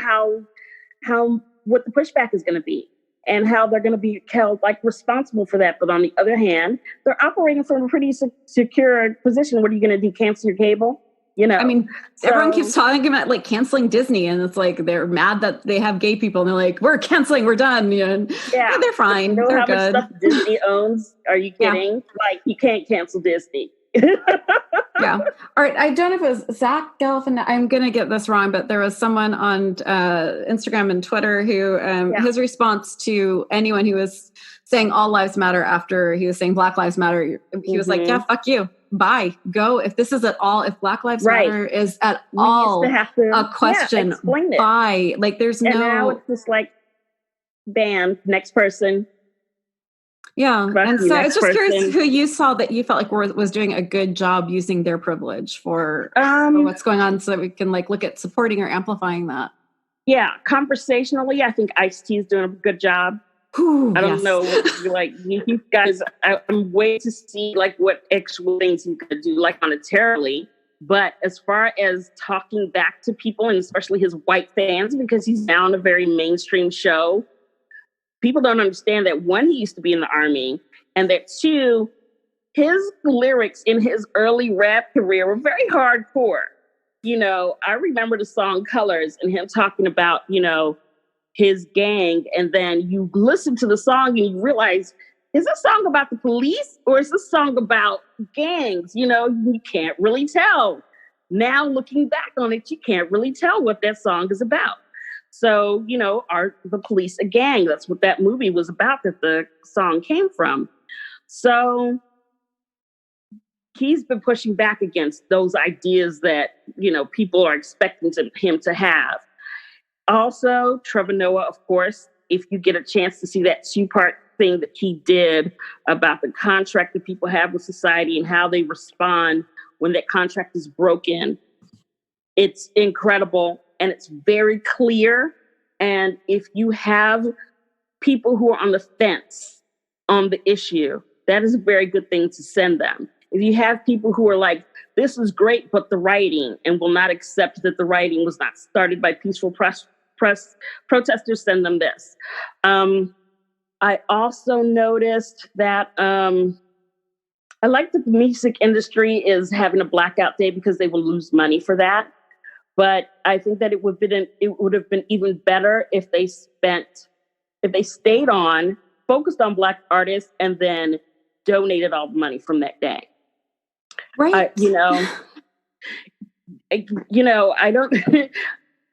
B: what the pushback is going to be and how they're going to be held like responsible for that. But on the other hand, they're operating from a pretty secure position. What are you going to do? Cancel your cable? You know,
A: I mean, everyone keeps talking about like canceling Disney, and it's like they're mad that they have gay people, and they're like, "We're canceling, we're done." And they're fine.
B: You know
A: they're
B: how
A: good.
B: Much stuff Disney owns? Are you kidding? Like, you can't cancel Disney.
A: Yeah. All right. I don't know if it was Zach Galifianakis. I'm going to get this wrong, but there was someone on Instagram and Twitter who his response to anyone who was saying all lives matter after he was saying Black Lives Matter, he was like, "Yeah, fuck you. Bye. Go. If this is at all, if Black Lives Matter is at all a question, bye." Like there's
B: and now it's just like ban, next person.
A: Yeah. And so it's just curious who you saw that you felt like was doing a good job using their privilege for what's going on, so that we can like look at supporting or amplifying that.
B: Yeah. Conversationally, I think Ice-T is doing a good job. I don't know, like you guys, I'm waiting to see like what actual things he could do, like monetarily. But as far as talking back to people, and especially his white fans, because he's now on a very mainstream show, people don't understand that one, he used to be in the Army, and that two, his lyrics in his early rap career were very hardcore. You know, I remember the song Colors and him talking about, you know, his gang, and then you listen to the song and you realize, is this song about the police or is this song about gangs? You know, you can't really tell. Now looking back on it, you can't really tell what that song is about. So, you know, are the police a gang? That's what that movie was about, that the song came from. So he's been pushing back against those ideas that, you know, people are expecting him to have. Also, Trevor Noah, of course, if you get a chance to see that 2-part thing that he did about the contract that people have with society and how they respond when that contract is broken, it's incredible and it's very clear. And if you have people who are on the fence on the issue, that is a very good thing to send them. If you have people who are like, this is great, but the writing, and will not accept that the writing was not started by peaceful protesters, send them this. I also noticed that I like that the music industry is having a blackout day because they will lose money for that. But I think that it would have been even better if they stayed on, focused on Black artists, and then donated all the money from that day.
A: Right.
B: I don't.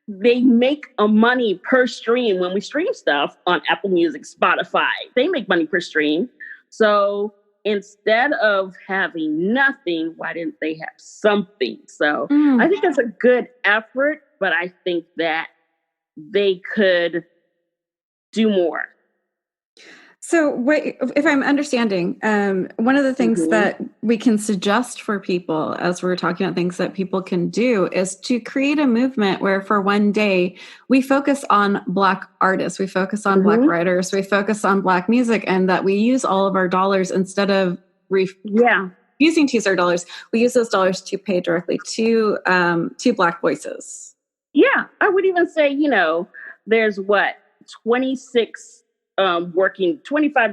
B: They make a money per stream when we stream stuff on Apple Music, Spotify. They make money per stream. So instead of having nothing, why didn't they have something? So I think that's a good effort, but I think that they could do more.
A: So if I'm understanding, one of the things that we can suggest for people as we're talking about things that people can do is to create a movement where for one day we focus on Black artists, we focus on Black writers, we focus on Black music, and that we use all of our dollars instead of using to use our dollars, we use those dollars to pay directly to Black voices.
B: Yeah, I would even say, there's 25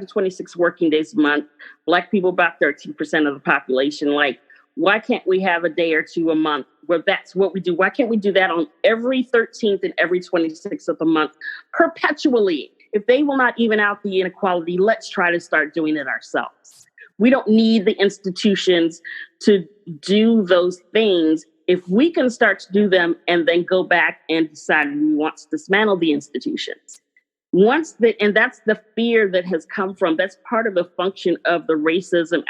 B: to 26 working days a month. Black people, about 13% of the population. Like, why can't we have a day or two a month where that's what we do? Why can't we do that on every 13th and every 26th of the month perpetually? If they will not even out the inequality, let's try to start doing it ourselves. We don't need the institutions to do those things. If we can start to do them and then go back and decide we want to dismantle the institutions. And that's the fear that has come from, that's part of the function of the racism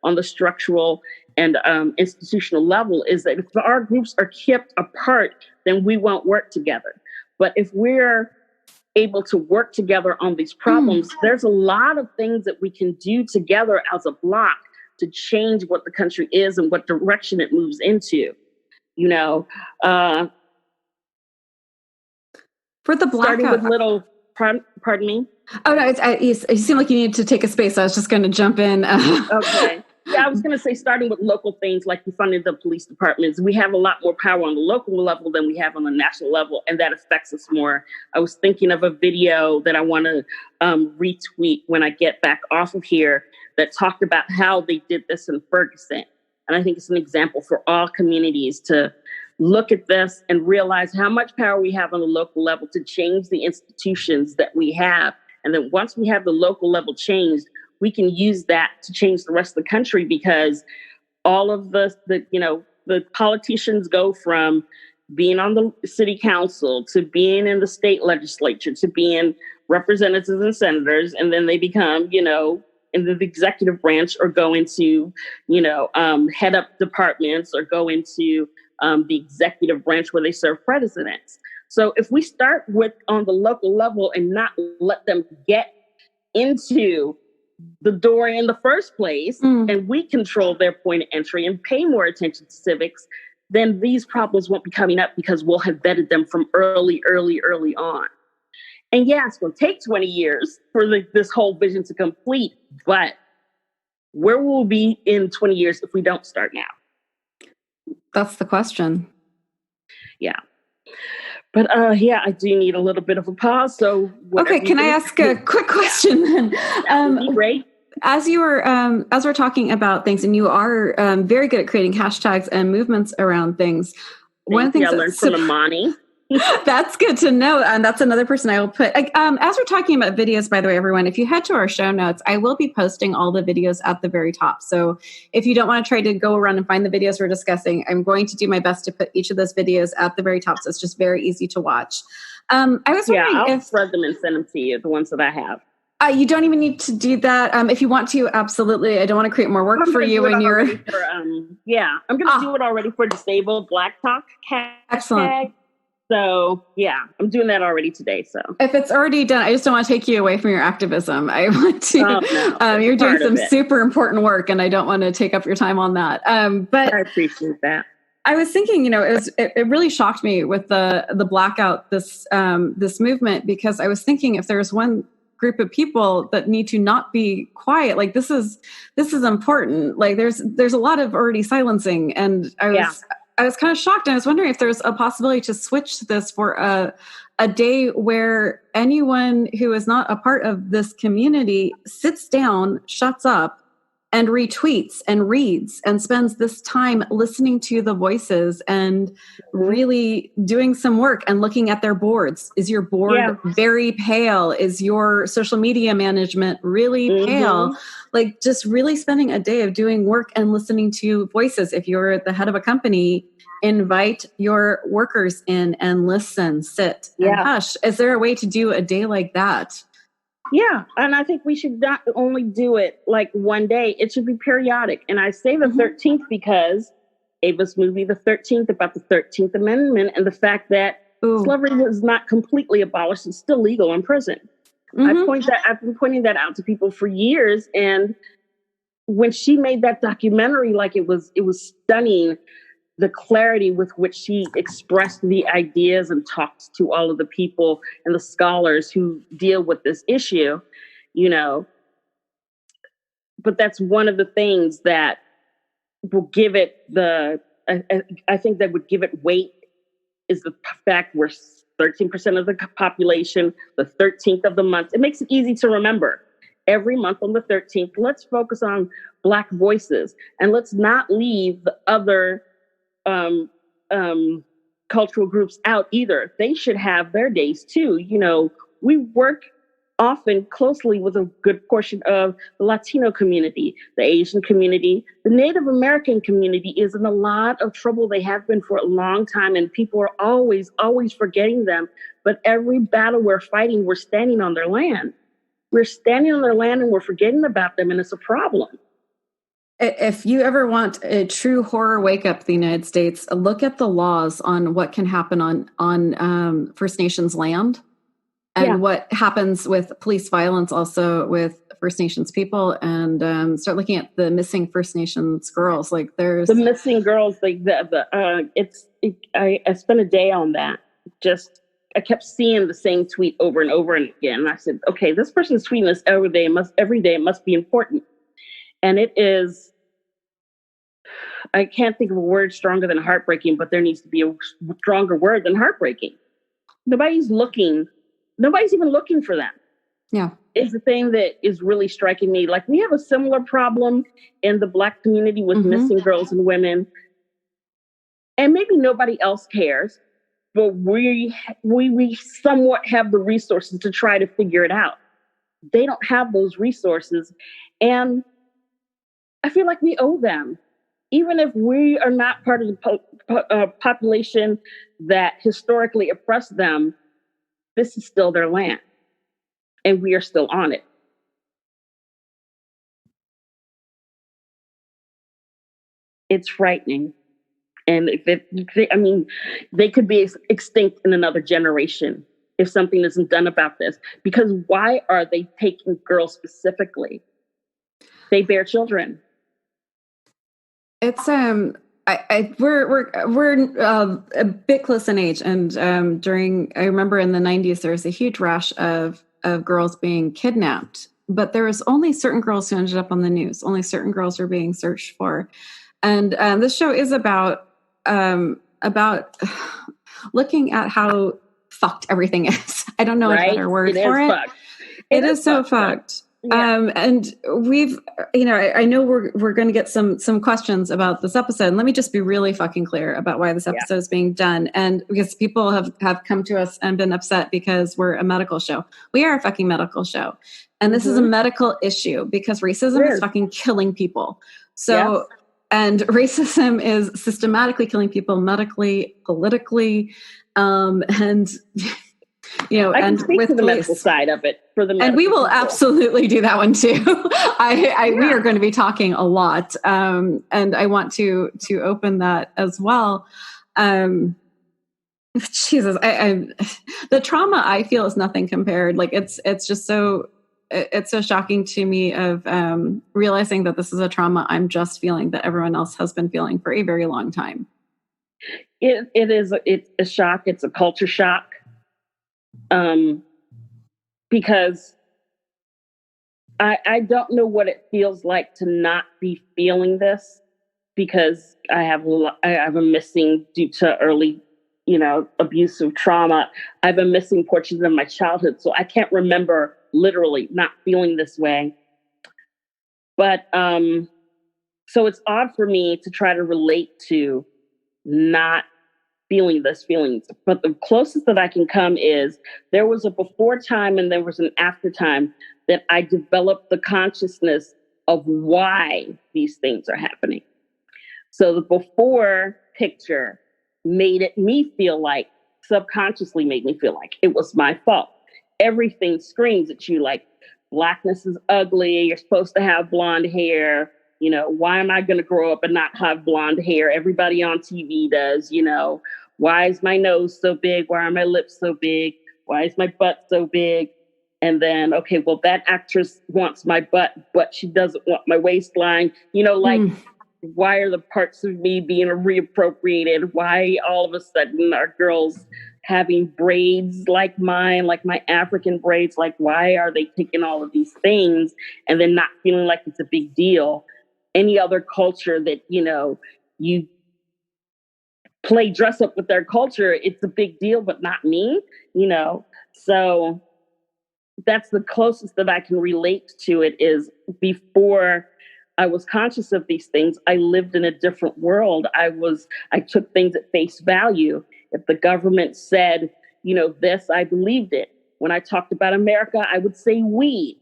B: on the structural and institutional level, is that if our groups are kept apart, then we won't work together. But if we're able to work together on these problems, there's a lot of things that we can do together as a block to change what the country is and what direction it moves into.
A: For the blackout.
B: Pardon me?
A: Oh, no, you seem like you need to take a space. I was just going to jump in.
B: Okay. Yeah, I was going to say, starting with local things like defunding the police departments, we have a lot more power on the local level than we have on the national level, and that affects us more. I was thinking of a video that I want to retweet when I get back off of here that talked about how they did this in Ferguson. And I think it's an example for all communities to look at this and realize how much power we have on the local level to change the institutions that we have. And then once we have the local level changed, we can use that to change the rest of the country, because all of the politicians go from being on the city council to being in the state legislature to being representatives and senators. And then they become, in the executive branch, or go into, head up departments, or go into the executive branch where they serve presidents. So if we start on the local level and not let them get into the door in the first place, and we control their point of entry and pay more attention to civics, then these problems won't be coming up because we'll have vetted them from early on. And yeah, it's going to take 20 years for this whole vision to complete, but where will we be in 20 years if we don't start now?
A: That's the question.
B: Yeah. But I do need a little bit of a pause. So
A: okay, can I ask a quick question then?
B: That would be great.
A: As we're talking about things, and you are very good at creating hashtags and movements around things. One of the things
B: I learned from Imani.
A: That's good to know. And that's another person I will put. As we're talking about videos, by the way, everyone, if you head to our show notes, I will be posting all the videos at the very top. So if you don't want to try to go around and find the videos we're discussing, I'm going to do my best to put each of those videos at the very top. So it's just very easy to watch. I was wondering
B: I'll spread them and send them to you, the ones that I have.
A: You don't even need to do that. If you want to, absolutely. I don't want to create more work for you when you're.
B: I'm going to do it already for Disabled Black Talk hashtag.
A: Excellent.
B: So yeah, I'm doing that already today. So
A: if it's already done, I just don't want to take you away from your active-ism. I want to. You're doing some super important work, and I don't want to take up your time on that. But
B: I appreciate that.
A: I was thinking, it really shocked me with the blackout, this movement, because I was thinking if there's one group of people that need to not be quiet, like this is important. Like there's a lot of already silencing, and I was kind of shocked. And I was wondering if there's a possibility to switch this for a day where anyone who is not a part of this community sits down, shuts up, and retweets and reads and spends this time listening to the voices and really doing some work and looking at their boards. Is your board very pale? Is your social media management really pale? Like just really spending a day of doing work and listening to voices. If you're the head of a company, invite your workers in and listen, sit, and hush. Is there a way to do a day like that?
B: Yeah, and I think we should not only do it like one day. It should be periodic. And I say the 13th because Ava's movie, The 13th, about the 13th Amendment and the fact that slavery was not completely abolished. It's still legal in prison. I've been pointing that out to people for years. And when she made that documentary, like it was stunning, the clarity with which she expressed the ideas and talked to all of the people and the scholars who deal with this issue, but that's one of the things that will give it I think that would give it weight is the fact we're 13% of the population, the 13th of the month. It makes it easy to remember. Every month on the 13th, let's focus on Black voices and let's not leave the other cultural groups out either. They should have their days too. We work often closely with a good portion of the Latino community, the Asian community, the Native American community is in a lot of trouble. They have been for a long time, and people are always forgetting them. But every battle we're fighting, we're standing on their land. We're standing on their land and we're forgetting about them, and it's a problem.
A: If you ever want a true horror wake up, the United States, look at the laws on what can happen on First Nations land and what happens with police violence also with First Nations people, and start looking at the missing First Nations girls. Like there's
B: the missing girls, like I spent a day on that. I kept seeing the same tweet over and over and again. And I said, okay, this person's tweeting this every day. It must be important. And it is, I can't think of a word stronger than heartbreaking, but there needs to be a stronger word than heartbreaking. Nobody's even looking for them.
A: Yeah.
B: It's the thing that is really striking me. Like we have a similar problem in the Black community with missing girls and women. And maybe nobody else cares, but we somewhat have the resources to try to figure it out. They don't have those resources. And I feel like we owe them. Even if we are not part of the population that historically oppressed them, this is still their land. And we are still on it. It's frightening. And they could be extinct in another generation if something isn't done about this. Because why are they taking girls specifically? They bear children.
A: It's we're a bit close in age, and I remember in the 90s there was a huge rash of girls being kidnapped, but there was only certain girls who ended up on the news. Only certain girls were being searched for, and this show is about looking at how fucked everything is. I don't know a better word for it. It is so fucked. And we've, I know we're going to get some questions about this episode. And let me just be really fucking clear about why this episode is being done. And because people have come to us and been upset because we're a medical show. We are a fucking medical show. And this is a medical issue because racism is fucking killing people. So, and racism is systematically killing people medically, politically, and
B: I can speak to the medical side of it for the medical
A: and we will
B: people.
A: absolutely do that one too. We are going to be talking a lot, and I want to open that as well. Jesus, the trauma I feel is nothing compared. Like it's just so shocking to me of realizing that this is a trauma I'm just feeling that everyone else has been feeling for a very long time.
B: It's a shock. It's a culture shock. Because I don't know what it feels like to not be feeling this, because I have a missing due to early, abusive trauma. I have a missing portions of my childhood, so I can't remember literally not feeling this way. But so it's odd for me to try to relate to not feeling this feelings. But the closest that I can come is there was a before time and there was an after time that I developed the consciousness of why these things are happening. So the before picture subconsciously made me feel like it was my fault. Everything screams at you like blackness is ugly. You're supposed to have blonde hair. Why am I going to grow up and not have blonde hair? Everybody on TV does, Why is my nose so big? Why are my lips so big? Why is my butt so big? And then, okay, well, that actress wants my butt, but she doesn't want my waistline. Why are the parts of me being reappropriated? Why all of a sudden are girls having braids like mine, like my African braids? Like, why are they taking all of these things and then not feeling like it's a big deal? Any other culture that, you play dress up with their culture, it's a big deal, but not me, So that's the closest that I can relate to it. Is before I was conscious of these things, I lived in a different world. I took things at face value. If the government said, this, I believed it. When I talked about America, I would say we,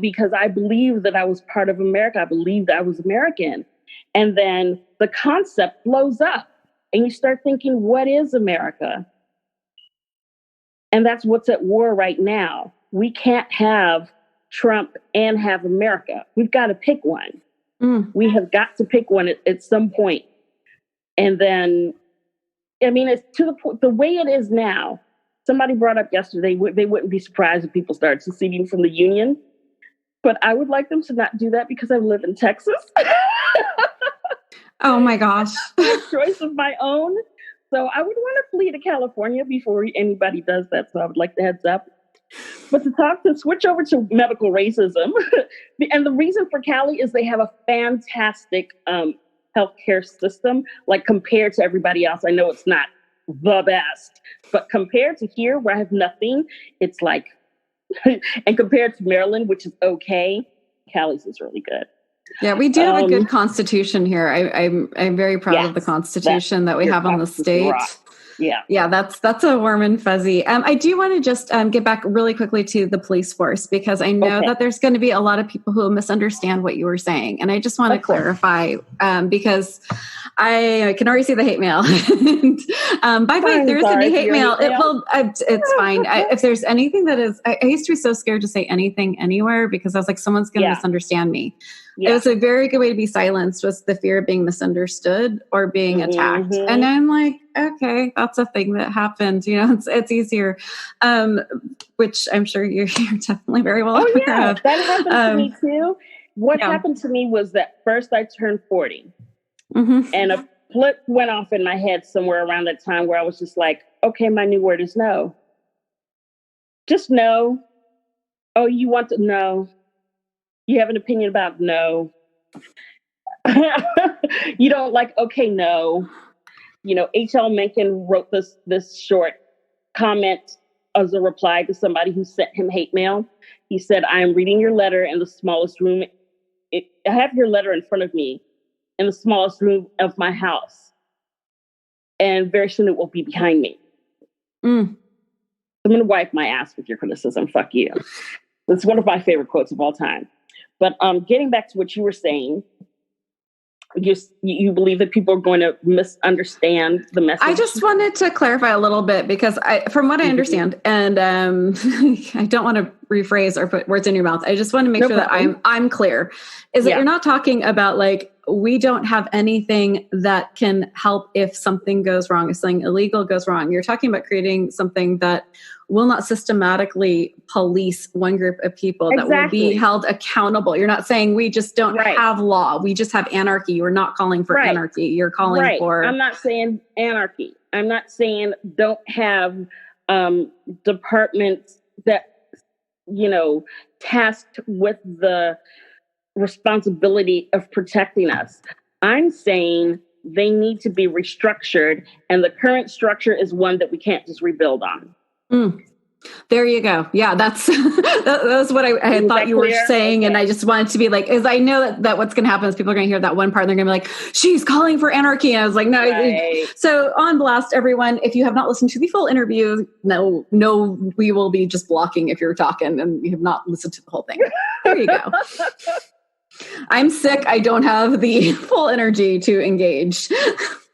B: because I believed that I was part of America. I believed I was American. And then the concept blows up. And you start thinking, what is America? And that's what's at war right now. We can't have Trump and have America. We've got to pick one. We have got to pick one at some point. And then, it's to the point, the way it is now. Somebody brought up yesterday, they wouldn't be surprised if people started seceding from the union. But I would like them to not do that because I live in Texas.
A: Oh my gosh.
B: Choice of my own. So I would want to flee to California before anybody does that. So I would like the heads up. But to switch over to medical racism, and the reason for Cali is they have a fantastic healthcare system, like compared to everybody else. I know it's not the best, but compared to here where I have nothing, it's like, and compared to Maryland, which is okay, Cali's is really good.
A: Yeah, we do have a good constitution here. I'm very proud of the constitution that we have on the state. Yeah, that's a warm and fuzzy. I do want to just get back really quickly to the police force, because I know that there's going to be a lot of people who misunderstand what you were saying, and I just want to clarify because I can already see the hate mail. And, by the way, if there's any hate mail, it's fine. If there's anything that is, I used to be so scared to say anything anywhere because I was like, someone's going to misunderstand me. It was a very good way to be silenced, was the fear of being misunderstood or being attacked. And I'm like, okay, that's a thing that happens. It's easier, which I'm sure you're definitely very well aware of.
B: That happened to me too. What happened to me was that first I turned 40 and a flip went off in my head somewhere around that time where I was just like, okay, my new word is no. Just no. Oh, you want to know? You have an opinion about no. You don't like, okay, no. H.L. Mencken wrote this short comment as a reply to somebody who sent him hate mail. He said, I am reading your letter in the smallest room. I have your letter in front of me in the smallest room of my house. And very soon it will be behind me. I'm going to wipe my ass with your criticism. Fuck you. That's one of my favorite quotes of all time. But getting back to what you were saying, you believe that people are going to misunderstand the message?
A: I just wanted to clarify a little bit because from what I understand, and I don't want to rephrase or put words in your mouth. I just want to make sure that I'm clear. Is that you're not talking about like, we don't have anything that can help if something goes wrong, if something illegal goes wrong. You're talking about creating something that will not systematically police one group of people, that will be held accountable. You're not saying we just don't have law. We just have anarchy. You're not calling for anarchy. You're calling for...
B: I'm not saying anarchy. I'm not saying don't have departments that, tasked with the responsibility of protecting us. I'm saying they need to be restructured, and the current structure is one that we can't just rebuild on.
A: There you go. Yeah, that's what I had thought you were saying. Okay. And I just wanted to be like, as I know that what's going to happen is people are going to hear that one part and they're going to be like, she's calling for anarchy. And I was like, no. Right. So on blast, everyone, if you have not listened to the full interview, no, we will be just blocking if you're talking and you have not listened to the whole thing. There you go. I'm sick. I don't have the full energy to engage.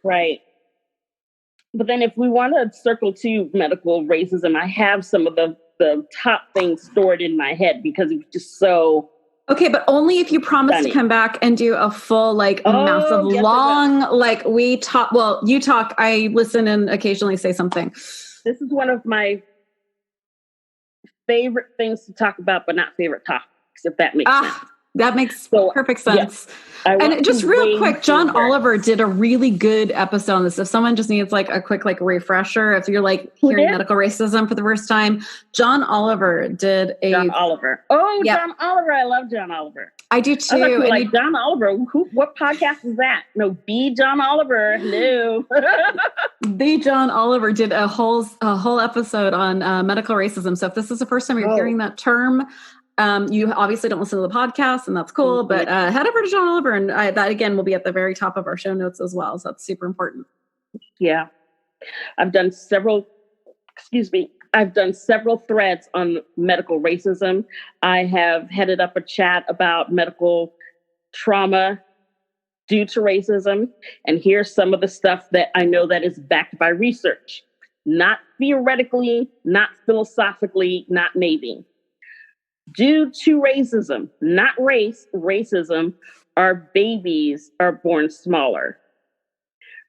B: Right. But then if we want to circle to medical racism, I have some of the top things stored in my head because it's just so...
A: Okay, but only if you promise to come back and do a full, massive, long, we talk... Well, you talk, I listen and occasionally say something.
B: This is one of my favorite things to talk about, but not favorite topics, if that makes sense.
A: That makes perfect sense. Yeah, and just real quick, John Oliver did a really good episode on this. If someone just needs a quick refresher, if you're hearing medical racism for the first time, John Oliver did a...
B: John Oliver. Oh, yep. John Oliver. I love John Oliver.
A: I do too.
B: I John Oliver. What podcast is that? No, B. John Oliver. No.
A: The John Oliver did a whole episode on medical racism. So if this is the first time you're hearing that term... you obviously don't listen to the podcast, and that's cool, but head over to John Oliver, and that again will be at the very top of our show notes as well. So that's super important.
B: Yeah. I've done several threads on medical racism. I have headed up a chat about medical trauma due to racism. And here's some of the stuff that I know that is backed by research, not theoretically, not philosophically, not maybe. Due to racism, not racism, our babies are born smaller.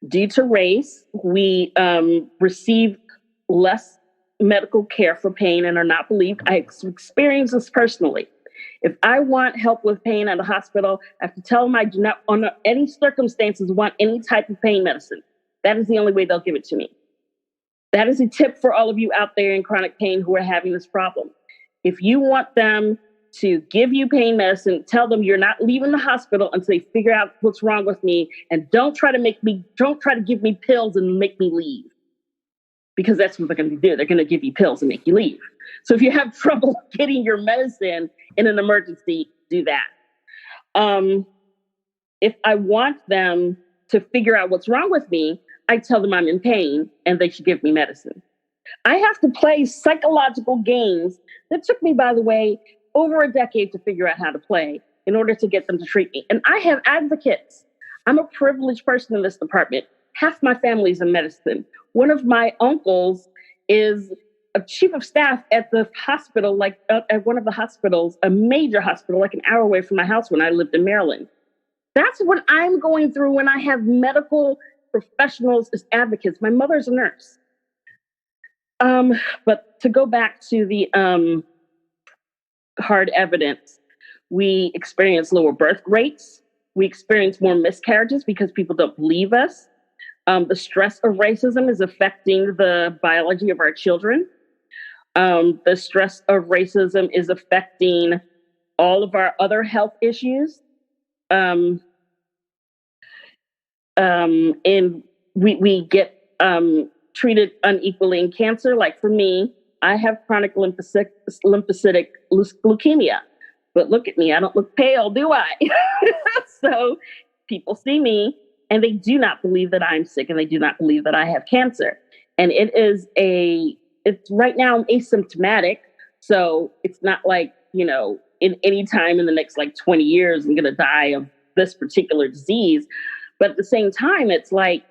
B: Due to race, we receive less medical care for pain and are not believed. I experienced this personally. If I want help with pain at a hospital, I have to tell them I do not, under any circumstances, want any type of pain medicine. That is the only way they'll give it to me. That is a tip for all of you out there in chronic pain who are having this problem. If you want them to give you pain medicine, tell them you're not leaving the hospital until they figure out what's wrong with me, and don't try to give me pills and make me leave, because that's what they're going to do. They're going to give you pills and make you leave. So if you have trouble getting your medicine in an emergency, do that. If I want them to figure out what's wrong with me, I tell them I'm in pain and they should give me medicine. I have to play psychological games that took me, by the way, over a decade to figure out how to play in order to get them to treat me. And I have advocates. I'm a privileged person in this department. Half my family's in medicine. One of my uncles is a chief of staff at the hospital, at one of the hospitals, a major hospital, an hour away from my house when I lived in Maryland. That's what I'm going through when I have medical professionals as advocates. My mother's a nurse. But to go back to the hard evidence, we experience lower birth rates. We experience more miscarriages because people don't believe us. The stress of racism is affecting the biology of our children. The stress of racism is affecting all of our other health issues. And we get treated unequally in cancer. Like for me, I have chronic lymphocytic leukemia. But look at me, I don't look pale, do I? So people see me and they do not believe that I'm sick and they do not believe that I have cancer. And it's right now I'm asymptomatic. So it's not like, in any time in the next like 20 years, I'm going to die of this particular disease. But at the same time, it's like,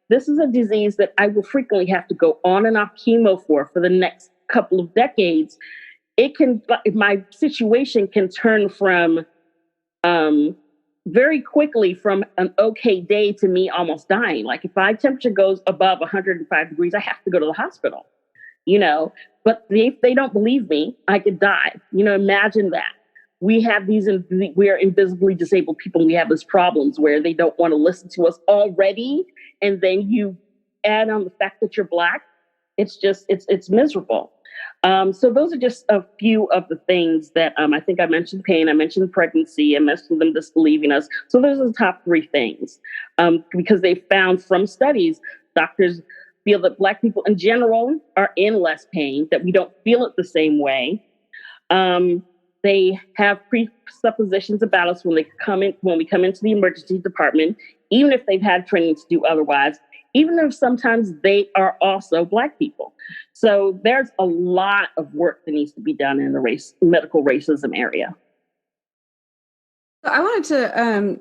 B: this is a disease that I will frequently have to go on and off chemo for the next couple of decades. My situation can turn from very quickly from an okay day to me almost dying. Like if my temperature goes above 105 degrees, I have to go to the hospital, but if they don't believe me, I could die. Imagine that. We are invisibly disabled people. We have these problems where they don't want to listen to us already. And then you add on the fact that you're Black. It's miserable. So those are just a few of the things that I think I mentioned pain, I mentioned pregnancy, I mentioned them disbelieving us. So those are the top three things, because they found from studies, doctors feel that Black people in general are in less pain, that we don't feel it the same way. They have presuppositions about us when we come into the emergency department, even if they've had training to do otherwise, even if sometimes they are also Black people. So there's a lot of work that needs to be done in the medical racism area.
A: I wanted to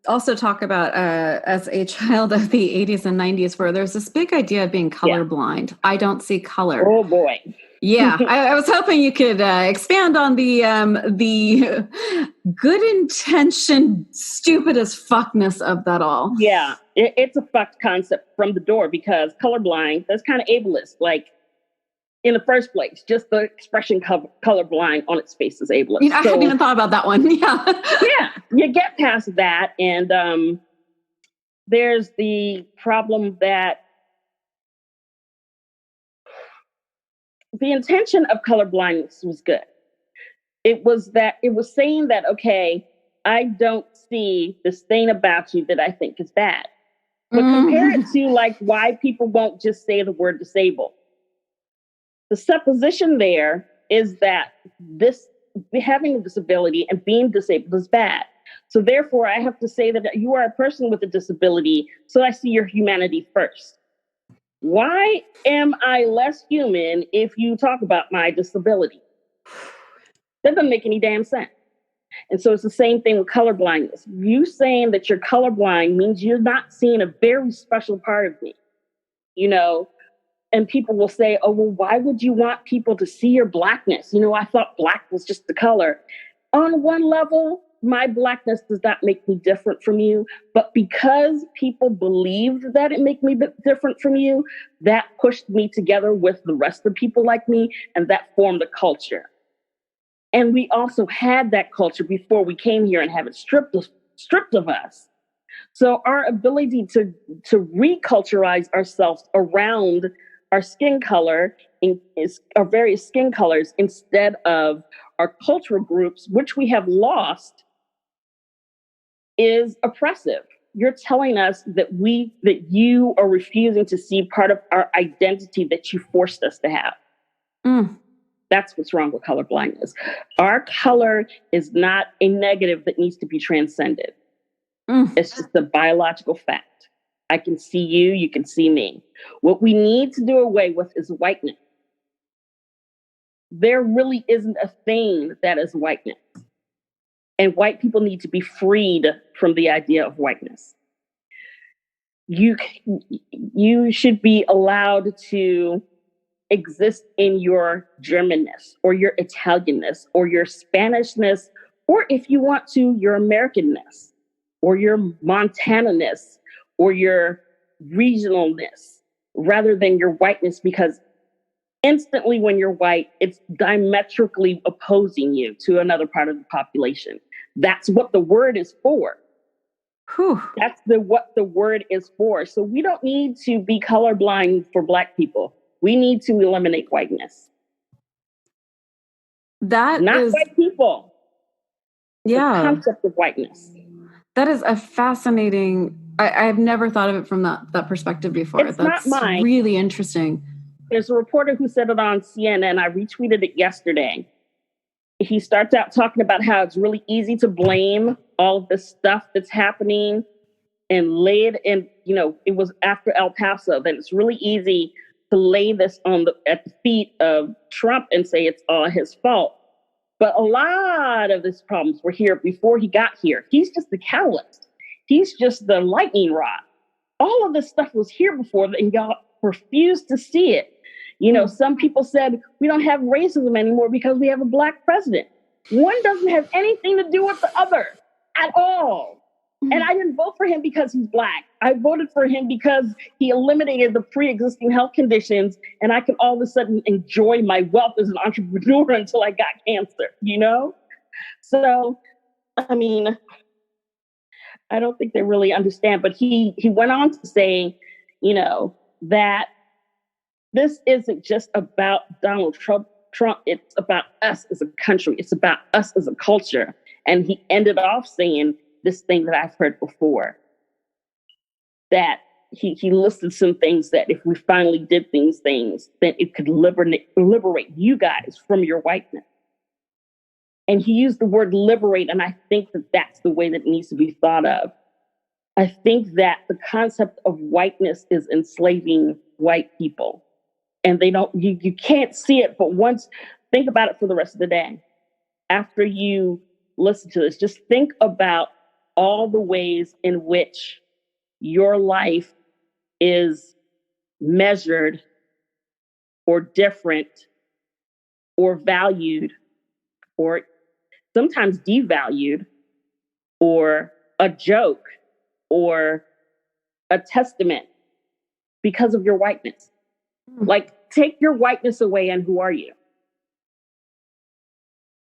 A: also talk about, as a child of the 80s and 90s, where there's this big idea of being colorblind. Yeah. I don't see color.
B: Oh, boy.
A: Yeah, I was hoping you could expand on the good intention, stupid as fuckness of that all.
B: Yeah, it's a fucked concept from the door, because colorblind, that's kind of ableist. Like, in the first place, just the expression colorblind on its face is ableist.
A: I hadn't even thought about that one. Yeah.
B: Yeah, you get past that, and there's the problem that the intention of colorblindness was good. It was saying that, okay, I don't see this thing about you that I think is bad. But compare it to like why people won't just say the word disabled. The supposition there is that having a disability and being disabled is bad. So therefore, I have to say that you are a person with a disability, so I see your humanity first. Why am I less human if you talk about my disability? That doesn't make any damn sense. And so it's the same thing with colorblindness. You saying that you're colorblind means you're not seeing a very special part of me, and people will say, oh, well, why would you want people to see your Blackness? I thought Black was just the color. On one level, my Blackness does not make me different from you. But because people believed that it made me different from you, that pushed me together with the rest of the people like me, and that formed a culture. And we also had that culture before we came here and have it stripped of us. So our ability to reculturize ourselves around our skin color our various skin colors instead of our cultural groups, which we have lost, is oppressive. You're telling us that you are refusing to see part of our identity that you forced us to have. That's what's wrong with colorblindness. Our color is not a negative that needs to be transcended. It's just a biological fact. I can see you, you can see me. What we need to do away with is whiteness. There really isn't a thing that is whiteness. And white people need to be freed from the idea of whiteness. You should be allowed to exist in your Germanness or your Italianness or your Spanishness, or if you want to, your Americanness or your Montananess or your regionalness, rather than your whiteness, because instantly when you're white, it's diametrically opposing you to another part of the population. That's what the word is for.
A: Whew.
B: That's what the word is for. So we don't need to be colorblind for Black people. We need to eliminate whiteness. Not white people.
A: Yeah.
B: The concept of whiteness.
A: That is a fascinating. I have never thought of it from that perspective before.
B: It's
A: That's
B: not mine.
A: Really interesting.
B: There's a reporter who said it on CNN. I retweeted it yesterday. He starts out talking about how it's really easy to blame all of the stuff that's happening and lay it in, it was after El Paso, that it's really easy to lay this at the feet of Trump and say it's all his fault. But a lot of these problems were here before he got here. He's just the catalyst. He's just the lightning rod. All of this stuff was here before, and y'all refused to see it. Some people said we don't have racism anymore because we have a Black president. One doesn't have anything to do with the other at all. And I didn't vote for him because he's Black. I voted for him because he eliminated the pre-existing health conditions, and I could all of a sudden enjoy my wealth as an entrepreneur until I got cancer, So, I mean, I don't think they really understand. But he went on to say, that this isn't just about Donald Trump. It's about us as a country. It's about us as a culture. And he ended off saying this thing that I've heard before, that he listed some things that if we finally did these things, then it could liberate you guys from your whiteness. And he used the word liberate, and I think that that's the way that it needs to be thought of. I think that the concept of whiteness is enslaving white people. And you can't see it, but think about it for the rest of the day. After you listen to this, just think about all the ways in which your life is measured or different or valued or sometimes devalued or a joke or a testament because of your whiteness. Like, take your whiteness away and who are you?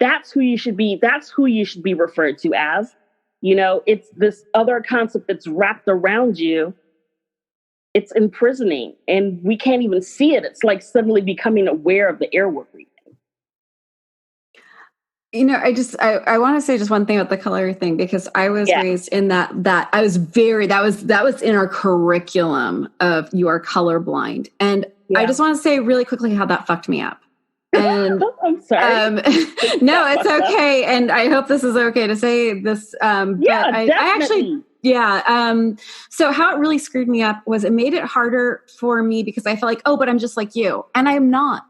B: That's who you should be. That's who you should be referred to as. It's this other concept that's wrapped around you. It's imprisoning, and we can't even see it. It's like suddenly becoming aware of the air we're breathing.
A: I want to say just one thing about the color thing, because I was raised in that was in our curriculum of you are colorblind. And I just want to say really quickly how that fucked me up. And
B: I'm sorry.
A: No, it's okay. And I hope this is okay to say this.
B: Definitely.
A: So how it really screwed me up was it made it harder for me because I felt like, but I'm just like you. And I'm not.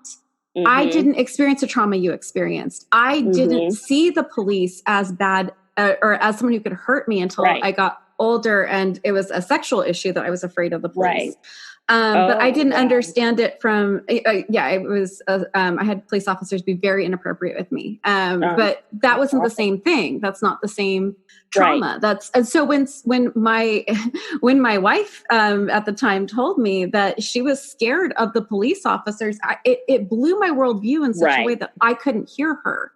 A: Mm-hmm. I didn't experience the trauma you experienced. I didn't see the police as bad or as someone who could hurt me until I got older. And it was a sexual issue that I was afraid of the police. But I didn't understand it from, it was, I had police officers be very inappropriate with me. But that wasn't the same thing. That's not the same trauma. And so when my wife, at the time told me that she was scared of the police officers, it blew my worldview in such a way that I couldn't hear her.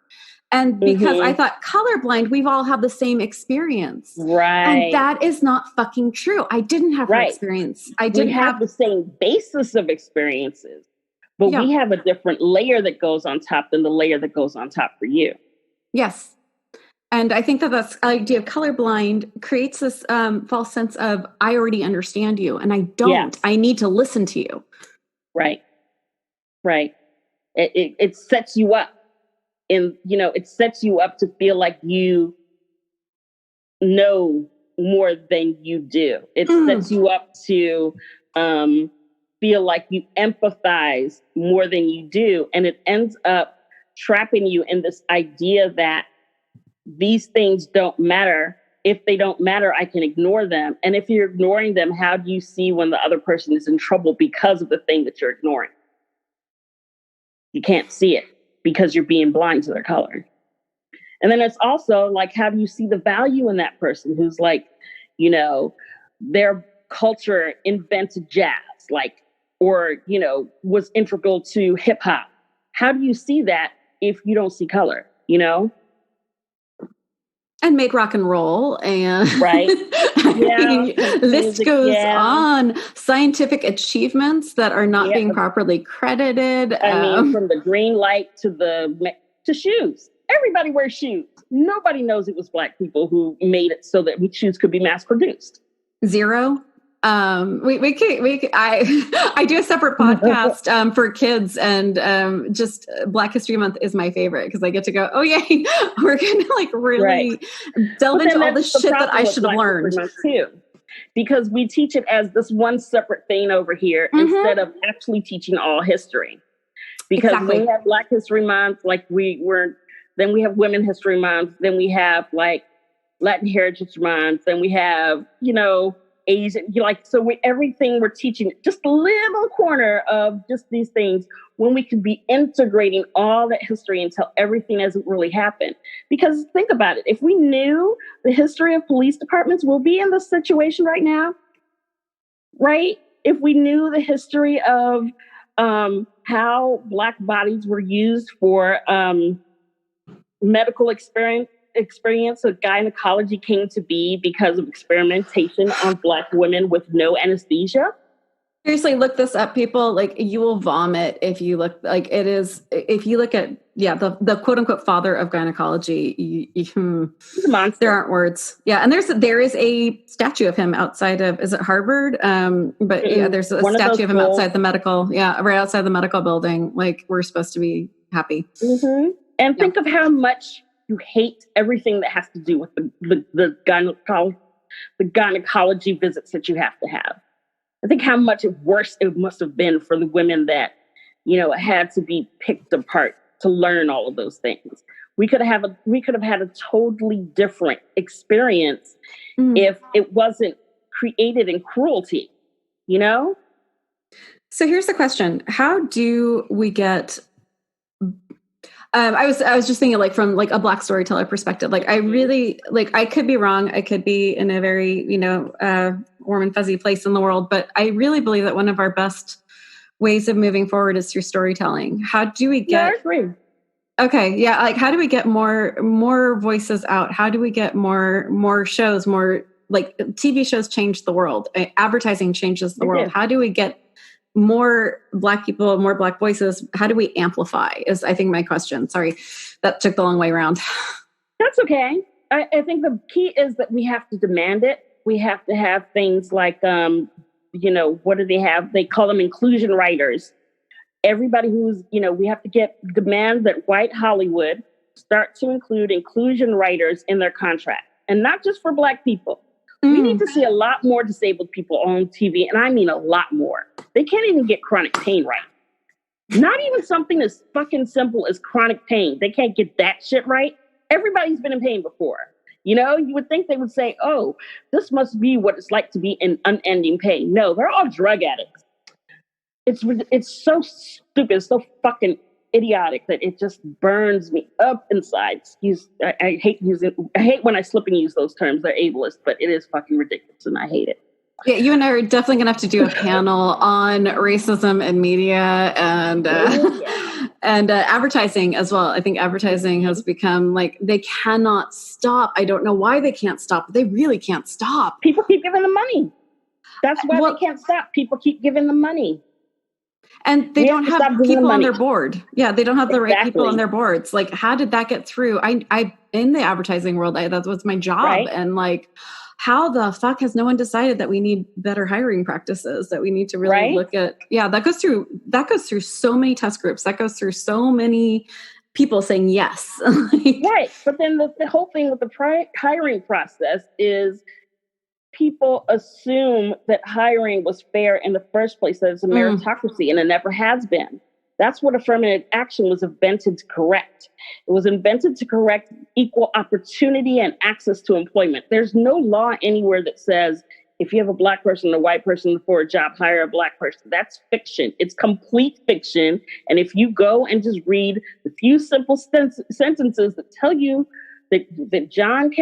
A: And because I thought colorblind, we've all had the same experience.
B: Right.
A: And that is not fucking true. I didn't have her experience. I didn't
B: have the same basis of experiences, but we have a different layer that goes on top than the layer that goes on top for you.
A: Yes. And I think that idea of colorblind creates this false sense of, I already understand you and I don't. Yes. I need to listen to you.
B: Right. Right. It sets you up. And, it sets you up to feel like you know more than you do. It sets you up to feel like you empathize more than you do. And it ends up trapping you in this idea that these things don't matter. If they don't matter, I can ignore them. And if you're ignoring them, how do you see when the other person is in trouble because of the thing that you're ignoring? You can't see it, because you're being blind to their color. And then it's also like, how do you see the value in that person who's like, their culture invented jazz, or was integral to hip hop? How do you see that if you don't see color,
A: And made rock and roll and
B: the
A: list goes on. Scientific achievements that are not being properly credited.
B: From the green light to shoes. Everybody wears shoes. Nobody knows it was Black people who made it so that shoes could be mass produced.
A: Zero. I do a separate podcast for kids, and just Black History Month is my favorite because I get to go, oh yay, we're gonna like really delve into all the shit that I should have learned
B: too, because we teach it as this one separate thing over here instead of actually teaching all history. Because when we have Black History Month, then we have Women History Month, then we have like Latin Heritage Month, then we have, Asian, everything we're teaching, just a little corner of just these things when we could be integrating all that history and tell everything as it really happened. Because think about it, if we knew the history of police departments, we'll be in this situation right now, right? If we knew the history of how Black bodies were used for medical experience of gynecology came to be because of experimentation on Black women with no anesthesia.
A: Seriously, look this up, people. Like, you will vomit if you look like it is. If you look at the quote unquote father of gynecology,
B: He's a monster.
A: There aren't words. Yeah, and there is a statue of him outside of, is it Harvard? But yeah, there's a statue of him outside the medical. Yeah, right outside the medical building. Like, we're supposed to be happy.
B: Mm-hmm. And think of how much you hate everything that has to do with the gynecology visits that you have to have. I think how much worse it must have been for the women that, had to be picked apart to learn all of those things. We could have had a totally different experience if it wasn't created in cruelty,
A: So here's the question. How do we get I was just thinking, like, from like a Black storyteller perspective, like I really, like, I could be wrong. I could be in a very, warm and fuzzy place in the world, but I really believe that one of our best ways of moving forward is through storytelling. How do we get?
B: Yeah, I agree.
A: Okay. Yeah. Like, how do we get more voices out? How do we get more shows, more, like, TV shows change the world. Advertising changes the world. How do we get more Black people, more Black voices? How do we amplify is, I think, my question. Sorry, that took the long way around.
B: That's okay. I think the key is that we have to demand it. We have to have things like, what do they have? They call them inclusion writers. Everybody who's, we have to demand that white Hollywood start to include inclusion writers in their contract. And not just for Black people. We need to see a lot more disabled people on TV, and I mean a lot more. They can't even get chronic pain right. Not even something as fucking simple as chronic pain. They can't get that shit right. Everybody's been in pain before. You would think they would say, oh, this must be what it's like to be in unending pain. No, they're all drug addicts. It's so stupid, so fucking idiotic that it just burns me up inside. I hate when I slip and use those terms. They're ableist, but it is fucking ridiculous and I hate it.
A: Yeah, you and I are definitely going to have to do a panel on racism in media and advertising as well. I think advertising has become like, they cannot stop. I don't know why they can't stop, but they really can't stop.
B: People keep giving them money. That's why they can't stop. People keep giving them money.
A: And they don't have people on their board. Yeah, they don't have the right people on their boards. Like, how did that get through? I in the advertising world, that was my job. Right. And like, how the fuck has no one decided that we need better hiring practices, that we need to really look at? Yeah, that goes through so many test groups. That goes through so many people saying yes.
B: Right. But then the whole thing with the hiring process is people assume that hiring was fair in the first place, that it's a meritocracy, and it never has been. That's what affirmative action was invented to correct. It was invented to correct equal opportunity and access to employment. There's no law anywhere that says if you have a Black person and a white person for a job, hire a Black person. That's fiction. It's complete fiction. And if you go and just read the few simple sentences that tell you that John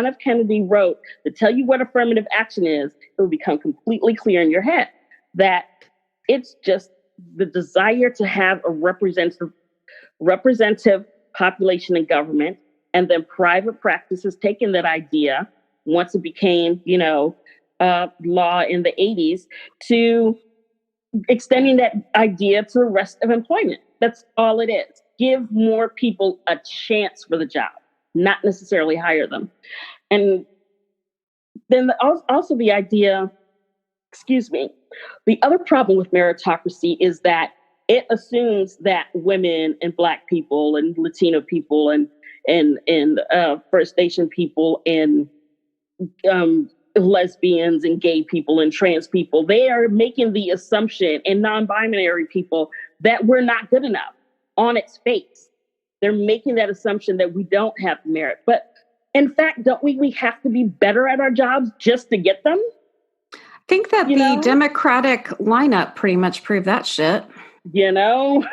B: F. Kennedy wrote that tell you what affirmative action is, it will become completely clear in your head that it's just the desire to have a representative population in government, and then private practice has taken that idea once it became, law in the 80s, to extending that idea to the rest of employment. That's all it is. Give more people a chance for the job, not necessarily hire them. And then also the idea excuse me. The other problem with meritocracy is that it assumes that women and Black people and Latino people and First Nation people and lesbians and gay people and trans people, they are making the assumption, and non-binary people, that we're not good enough on its face. They're making that assumption that we don't have merit. But in fact, don't we have to be better at our jobs just to get them?
A: I think that the Democratic lineup pretty much proved that shit.
B: You know,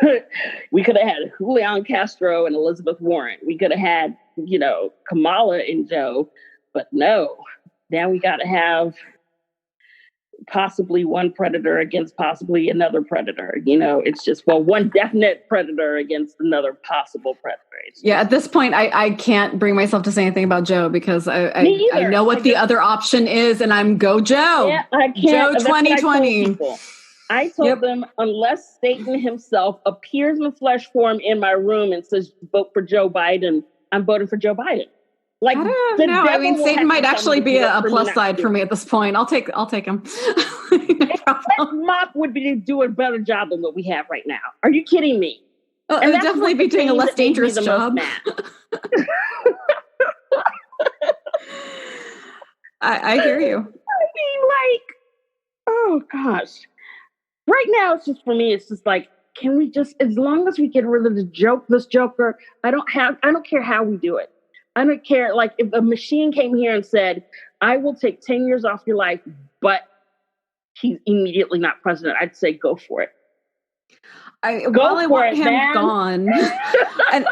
B: we could have had Julian Castro and Elizabeth Warren. We could have had, Kamala and Joe, but no. Now we got to have possibly one predator against possibly another predator. It's just, one definite predator against another possible predator.
A: Yeah, at this point, I can't bring myself to say anything about Joe because I know what the other option is, and I'm go Joe.
B: Yeah, I can't.
A: Joe 2020.
B: I told them, unless Satan himself appears in flesh form in my room and says, vote for Joe Biden, I'm voting for Joe Biden. Like, I don't know.
A: I mean, Satan might actually be a plus side for me at this point. I'll take him.
B: Mop would be doing a better job than what we have right now. Are you kidding me?
A: Well, and definitely be doing a less dangerous job. I hear you.
B: I mean, oh gosh. Right now, it's just, for me, it's just like, can we just, as long as we get rid of this Joker, I don't care how we do it. I don't care. Like, if a machine came here and said, I will take 10 years off your life, but he's immediately not president, I'd say, go for it.
A: I want him gone. And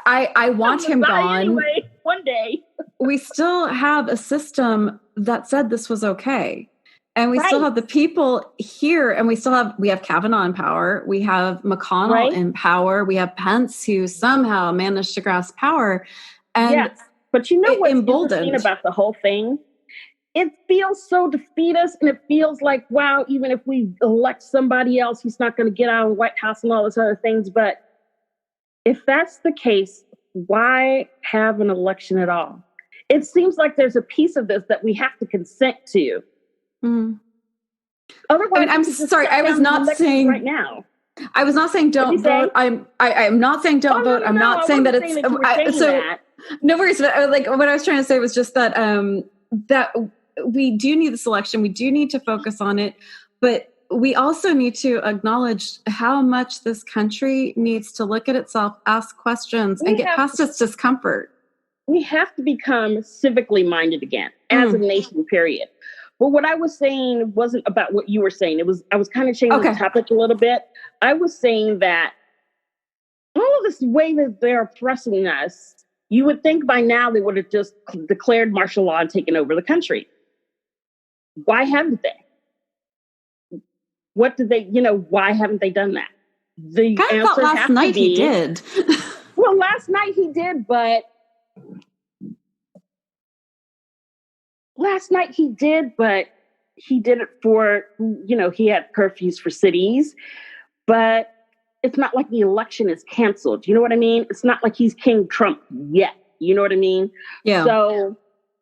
A: I want him gone.
B: Anyway, one day.
A: We still have a system that said this was okay. And we still have the people here, and we have Kavanaugh in power. We have McConnell in power. We have Pence, who somehow managed to grasp power. And
B: yes, but you know what's interesting about the whole thing? It feels so defeatist, and it feels like, wow, even if we elect somebody else, he's not going to get out of the White House and all those other things. But if that's the case, why have an election at all? It seems like there's a piece of this that we have to consent to.
A: Mm.
B: Otherwise,
A: I'm sorry. I was not saying
B: right now.
A: I was not saying don't vote. I'm not saying don't vote. I'm not saying that it's no worries. But like what I was trying to say was just that that we do need this election. We do need to focus on it, but we also need to acknowledge how much this country needs to look at itself, ask questions, and get past its discomfort.
B: We have to become civically minded again as a nation, period. But what I was saying wasn't about what you were saying. I was kind of changing the topic a little bit. I was saying that all of this way that they're oppressing us, you would think by now they would have just declared martial law and taken over the country. Why haven't they? What did they, why haven't they done that? The
A: I thought last night he did.
B: Well, last night he did, but he did it for, he had curfews for cities, but it's not like the election is canceled. You know what I mean? It's not like he's King Trump yet. You know what I mean? Yeah. So,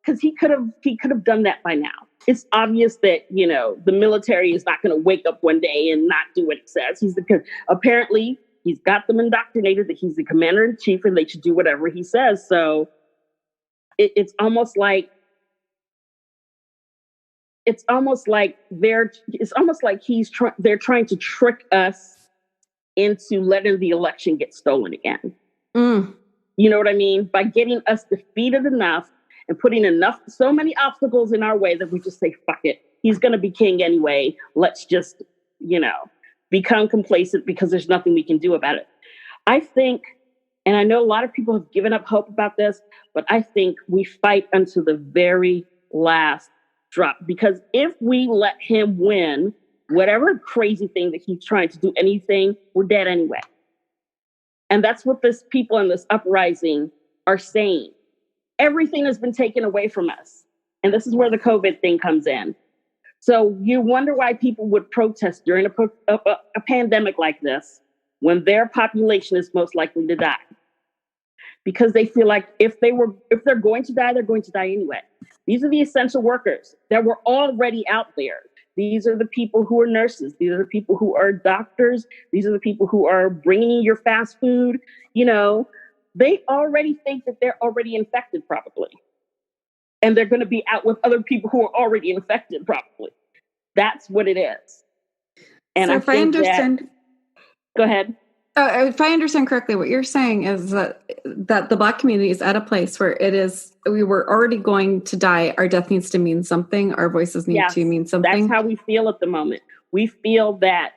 B: because he could have done that by now. It's obvious that, the military is not going to wake up one day and not do what it says. Apparently he's got them indoctrinated that he's the commander in chief and they should do whatever he says. So it's almost like they're trying to trick us into letting the election get stolen again.
A: Mm.
B: You know what I mean? By getting us defeated enough and putting so many obstacles in our way that we just say, fuck it. He's going to be king anyway. Let's just, become complacent because there's nothing we can do about it. I think, and I know a lot of people have given up hope about this, but I think we fight until the very last drop, because if we let him win whatever crazy thing that he's trying to do, anything, we're dead anyway. And that's what this people in this uprising are saying. Everything has been taken away from us. And this is where the COVID thing comes in. So you wonder why people would protest during a pandemic like this when their population is most likely to die. Because they feel like if they're going to die, they're going to die anyway. These are the essential workers that were already out there. These are the people who are nurses. These are the people who are doctors. These are the people who are bringing your fast food. You know, they already think that they're already infected probably. And they're going to be out with other people who are already infected probably. That's what it is. And
A: so if I understand,
B: go ahead.
A: If I understand correctly, what you're saying is that the Black community is at a place where we were already going to die. Our death needs to mean something. Our voices need to mean something.
B: That's how we feel at the moment. We feel that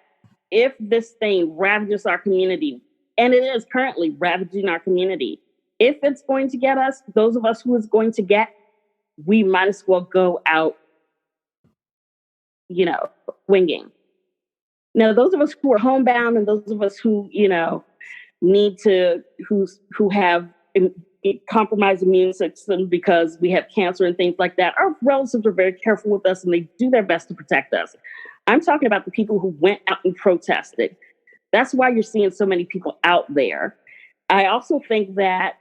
B: if this thing ravages our community, and it is currently ravaging our community, if it's going to get us, those of us who it's going to get, we might as well go out, you know, winging. Now, those of us who are homebound and those of us who, you know, who have compromised immune system because we have cancer and things like that, our relatives are very careful with us and they do their best to protect us. I'm talking about the people who went out and protested. That's why you're seeing so many people out there. I also think that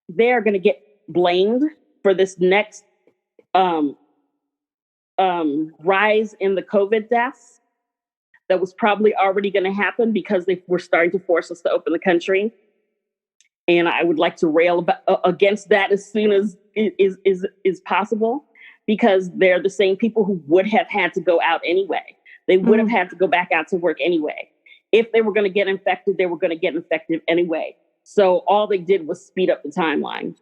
B: they're going to get blamed for this next rise in the COVID deaths that was probably already going to happen because they were starting to force us to open the country. And I would like to rail against that as soon as is possible, because they're the same people who would have had to go out anyway. They would have had to go back out to work anyway. If they were going to get infected, they were going to get infected anyway. So all they did was speed up the timeline.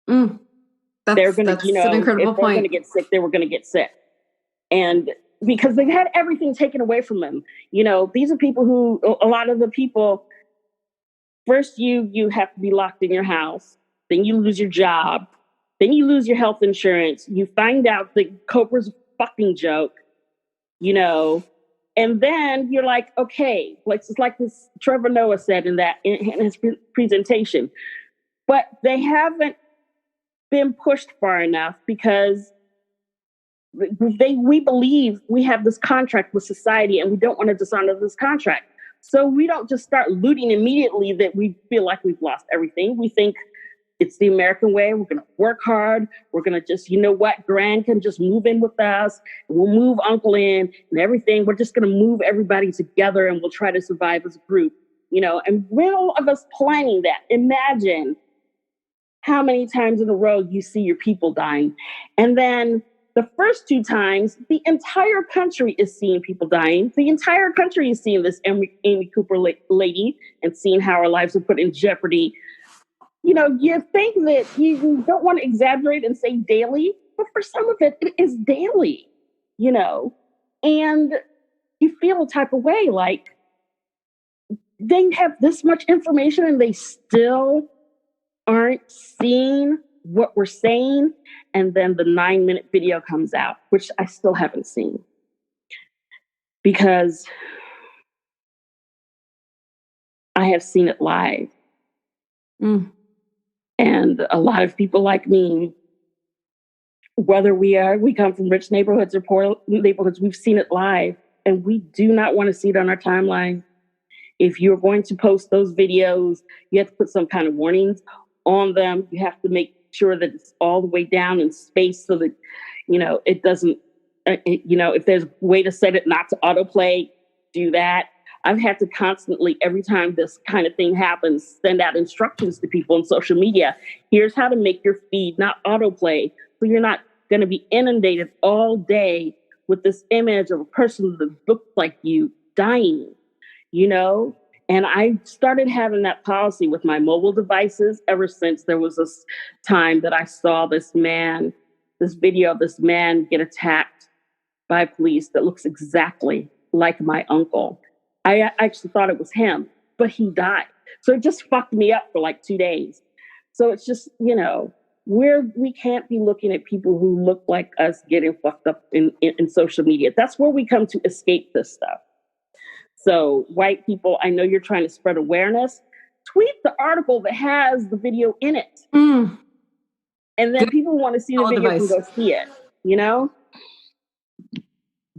A: That's an incredible
B: if they're going to get sick, they were going to get sick. And because they had everything taken away from them. You know, these are people who, a lot of the people, first you have to be locked in your house, then you lose your job, then you lose your health insurance, you find out that COBRA's a fucking joke, you know, and then you're like, okay, it's like this Trevor Noah said in his presentation, but they haven't been pushed far enough because we believe we have this contract with society and we don't want to dishonor this contract. So we don't just start looting immediately that we feel like we've lost everything. We think it's the American way. We're going to work hard. We're going to just, you know what, Grand can just move in with us. And we'll move Uncle in and everything. We're just going to move everybody together and we'll try to survive as a group, you know, and all of us planning that. Imagine how many times in a row you see your people dying. And then the first two times, the entire country is seeing people dying. The entire country is seeing this Amy Cooper lady and seeing how our lives are put in jeopardy. You know, you think that you don't want to exaggerate and say daily, but for some of it, it is daily, you know. And you feel a type of way, like they have this much information and they still aren't seeing what we're saying. And then the 9-minute video comes out, which I still haven't seen. Because I have seen it live. And a lot of people like me, whether we come from rich neighborhoods or poor neighborhoods, we've seen it live. And we do not want to see it on our timeline. If you're going to post those videos, you have to put some kind of warnings on them. You have to make sure that it's all the way down in space so that, you know, it doesn't, you know, if there's a way to set it not to autoplay, do that. I've had to constantly, every time this kind of thing happens, send out instructions to people on social media. Here's how to make your feed not autoplay, so you're not going to be inundated all day with this image of a person that looks like you dying, you know? And I started having that policy with my mobile devices ever since there was this time that I saw this video of this man get attacked by police that looks exactly like my uncle. I actually thought it was him, but he died. So it just fucked me up for like 2 days. So it's just, you know, we can't be looking at people who look like us getting fucked up in social media. That's where we come to escape this stuff. So white people, I know you're trying to spread awareness. Tweet the article that has the video in it. And then people want to see the video and go see it, you know?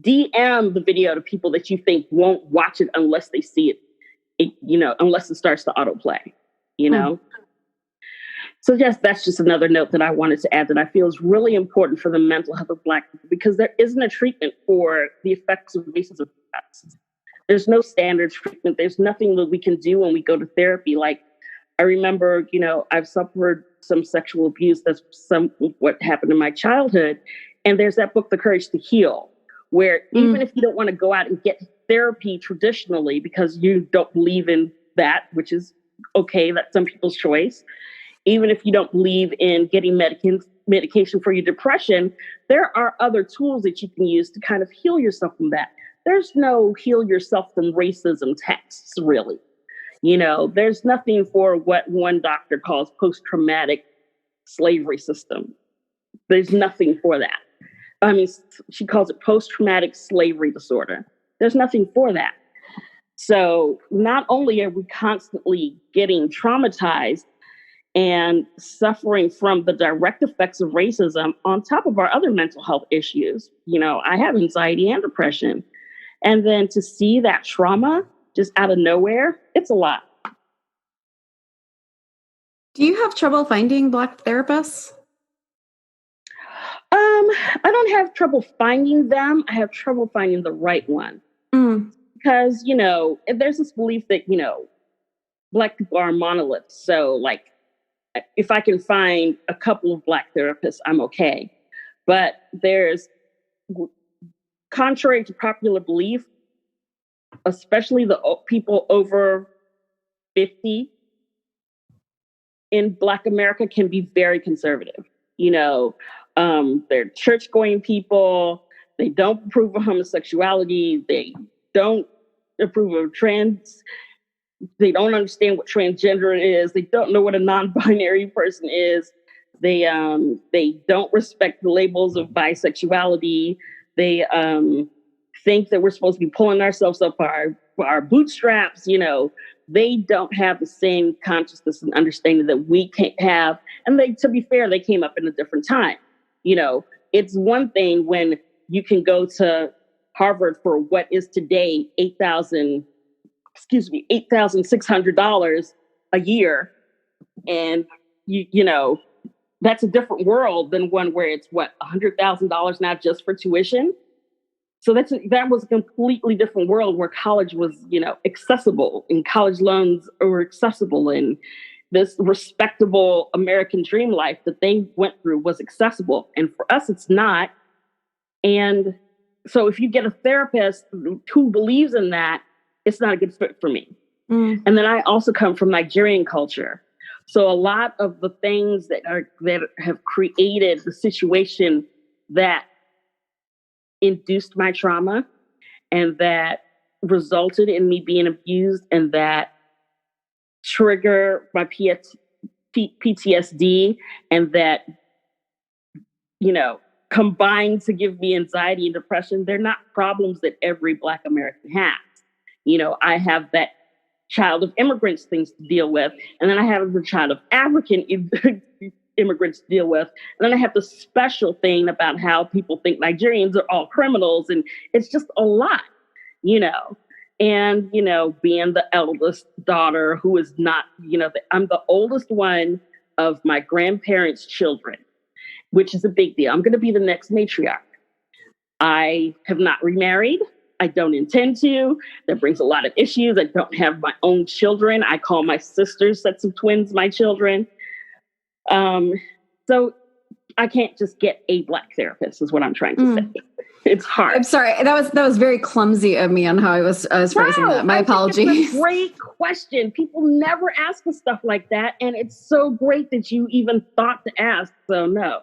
B: DM the video to people that you think won't watch it unless they see it, you know, unless it starts to autoplay, you know? So yes, that's just another note that I wanted to add that I feel is really important for the mental health of Black people, because there isn't a treatment for the effects of racism. There's no standard treatment. There's nothing that we can do when we go to therapy. Like, I remember, I've suffered some sexual abuse. That's some of what happened in my childhood. And there's that book, The Courage to Heal, where even if you don't want to go out and get therapy traditionally because you don't believe in that, which is okay, that's some people's choice. Even if you don't believe in getting medication for your depression, there are other tools that you can use to kind of heal yourself from that. There's no heal yourself from racism texts, really. There's nothing for what one doctor calls post-traumatic slavery system. There's nothing for that. I mean, she calls it post-traumatic slavery disorder. There's nothing for that. So not only are we constantly getting traumatized and suffering from the direct effects of racism on top of our other mental health issues. I have anxiety and depression. And then to see that trauma just out of nowhere, it's a lot.
A: Do you have trouble finding Black therapists?
B: I don't have trouble finding them. I have trouble finding the right one. Because, there's this belief that, Black people are monoliths. So, like, if I can find a couple of Black therapists, I'm okay. But there's, contrary to popular belief, especially the people over 50 in Black America can be very conservative. They're church-going people. They don't approve of homosexuality. They don't approve of trans. They don't understand what transgender is. They don't know what a non-binary person is. They don't respect the labels of bisexuality. They think that we're supposed to be pulling ourselves up our bootstraps. They don't have the same consciousness and understanding that we can't have. And to be fair, they came up in a different time. It's one thing when you can go to Harvard for what is today $8,600 a year. And that's a different world than one where it's $100,000 now just for tuition. So that was a completely different world where college was, accessible, and college loans were accessible, and this respectable American dream life that they went through was accessible. And for us, it's not. And so if you get a therapist who believes in that, it's not a good fit for me. And then I also come from Nigerian culture. So a lot of the things that have created the situation that induced my trauma and that resulted in me being abused and that trigger my PTSD and that, combined to give me anxiety and depression, they're not problems that every Black American has. I have that child of immigrants things to deal with, and then I have the child of African immigrants to deal with, and then I have the special thing about how people think Nigerians are all criminals, and it's just a lot, and being the eldest daughter who is not, I'm the oldest one of my grandparents' children, which is a big deal. I'm going to be the next matriarch. I have not remarried. I don't intend to. That brings a lot of issues. I don't have my own children. I call my sisters, sets of twins, my children. So I can't just get a Black therapist is what I'm trying to say. It's hard.
A: I'm sorry. That was very clumsy of me on how I was phrasing that. My apologies.
B: It's a great question. People never ask us stuff like that. And it's so great that you even thought to ask. So no.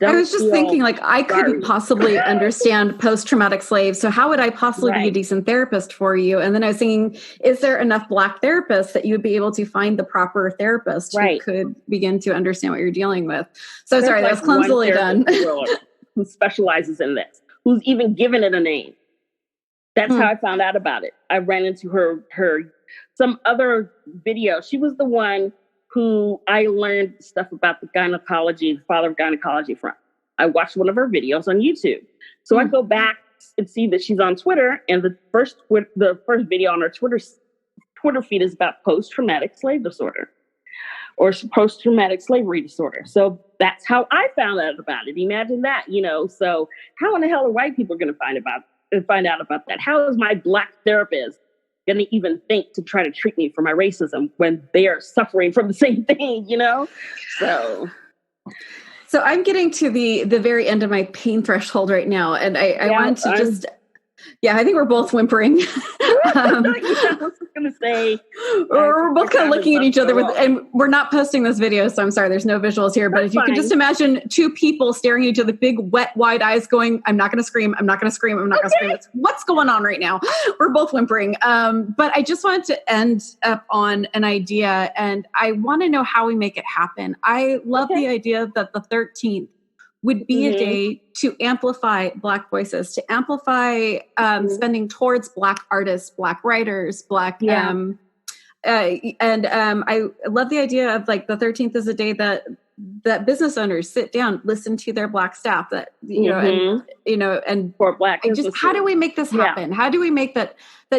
A: I was just thinking, I couldn't possibly understand post-traumatic slaves. So how would I possibly be a decent therapist for you? And then I was thinking, is there enough Black therapists that you would be able to find the proper therapist who could begin to understand what you're dealing with? So sorry, that was clumsily done.
B: Who specializes in this, who's even given it a name. That's how I found out about it. I ran into her some other video. She was the one who I learned stuff about the father of gynecology from. I watched one of her videos on YouTube. So I go back and see that she's on Twitter, and the first video on her Twitter feed is about post-traumatic slave disorder. or post-traumatic slavery disorder. So that's how I found out about it. Imagine that, So how in the hell are white people going to find out about that? How is my Black therapist going to even think to try to treat me for my racism when they are suffering from the same thing,
A: So I'm getting to the very end of my pain threshold right now, and I want to just. Yeah, I think we're both whimpering.
B: I was just going to say.
A: We're both kind of looking at each other and we're not posting this video, so I'm sorry, there's no visuals here. But if you can just imagine two people staring at each other, big, wet, wide eyes going, I'm not going to scream, I'm not going to scream, I'm not going to scream. It's what's going on right now. We're both whimpering. But I just wanted to end up on an idea, and I want to know how we make it happen. I love the idea that the 13th would be a day to amplify Black voices, to amplify spending towards Black artists, Black writers, Black. I love the idea of like the 13th is a day that business owners sit down, listen to their Black staff, that and
B: for Black.
A: How do we make this happen? How do we make that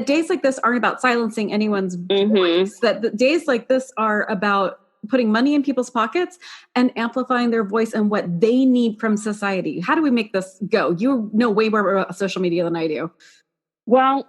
A: days like this aren't about silencing anyone's voice? That the days like this are about putting money in people's pockets and amplifying their voice and what they need from society. How do we make this go? You know way more about social media than I do.
B: Well,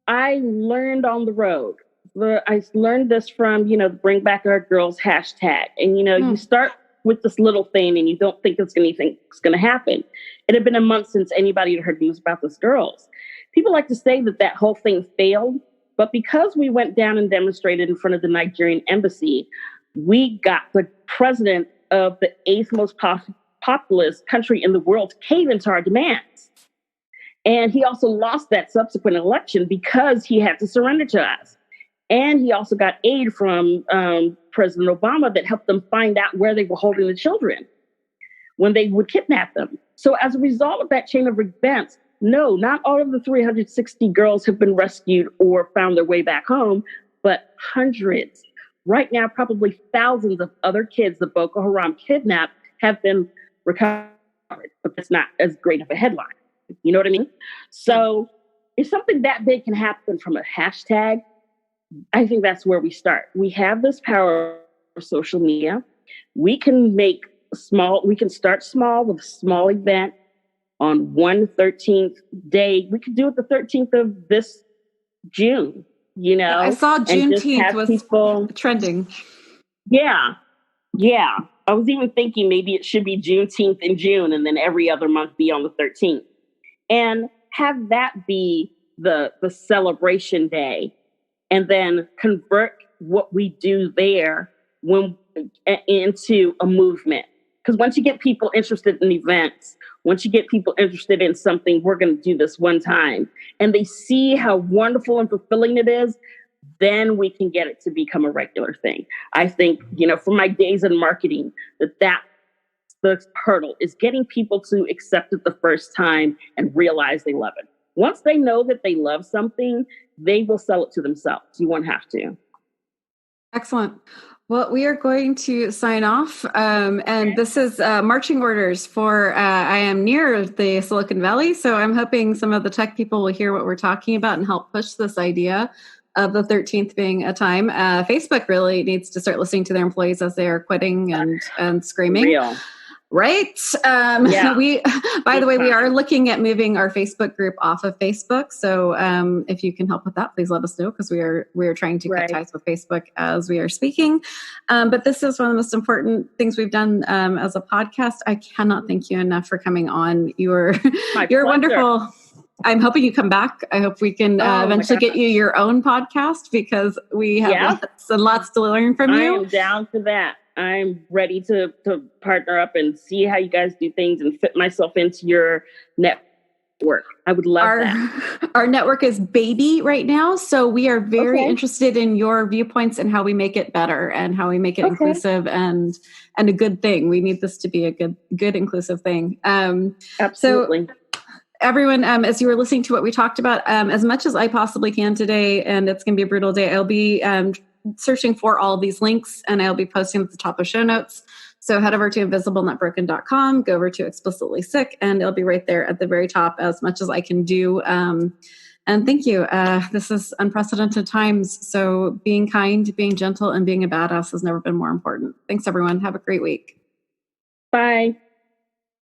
B: I learned on the road. I learned this from, Bring Back Our Girls hashtag. And, you start with this little thing and you don't think anything's going to happen. It had been a month since anybody had heard news about this girls. People like to say that whole thing failed. But because we went down and demonstrated in front of the Nigerian embassy, we got the president of the 8th most populous country in the world to cave into our demands. And he also lost that subsequent election because he had to surrender to us. And he also got aid from President Obama that helped them find out where they were holding the children when they would kidnap them. So as a result of that chain of events, no, not all of the 360 girls have been rescued or found their way back home, but hundreds. Right now, probably thousands of other kids that Boko Haram kidnapped have been recovered, but that's not as great of a headline. You know what I mean? So if something that big can happen from a hashtag, I think that's where we start. We have this power of social media. We can start small with a small event. On 13th day, we could do it the 13th of this June,
A: I saw Juneteenth was trending.
B: Yeah. I was even thinking maybe it should be Juneteenth in June and then every other month be on the 13th. And have that be the celebration day, and then convert what we do there into a movement. Because once you get people interested in events, once you get people interested in something, we're going to do this one time, and they see how wonderful and fulfilling it is, then we can get it to become a regular thing. I think, from my days in marketing, that's the hurdle, is getting people to accept it the first time and realize they love it. Once they know that they love something, they will sell it to themselves. You won't have to.
A: Excellent. Well, we are going to sign off. And this is marching orders for, I am near the Silicon Valley, so I'm hoping some of the tech people will hear what we're talking about and help push this idea of the 13th being a time. Facebook really needs to start listening to their employees as they are quitting and screaming.
B: Real.
A: Right. By the way, we are looking at moving our Facebook group off of Facebook. So if you can help with that, please let us know, because we are trying to cut ties with Facebook as we are speaking. But this is one of the most important things we've done as a podcast. I cannot thank you enough for coming on. You're wonderful. I'm hoping you come back. I hope we can eventually get you your own podcast, because we have lots and lots to learn from you.
B: I am down for that. I'm ready to partner up and see how you guys do things and fit myself into your network. I would love that.
A: Our network is baby right now, so we are very interested in your viewpoints and how we make it better and how we make it inclusive and a good thing. We need this to be a good inclusive thing.
B: Absolutely.
A: So, everyone, as you were listening to what we talked about, as much as I possibly can today, and it's going to be a brutal day, I'll be searching for all these links, and I'll be posting at the top of show notes. So head over to invisiblenotbroken.com, go over to Explicitly Sick, and it'll be right there at the very top, as much as I can do And thank you. This is unprecedented times. So being kind, being gentle, and being a badass has never been more important. Thanks, everyone. Have a great week.
B: Bye.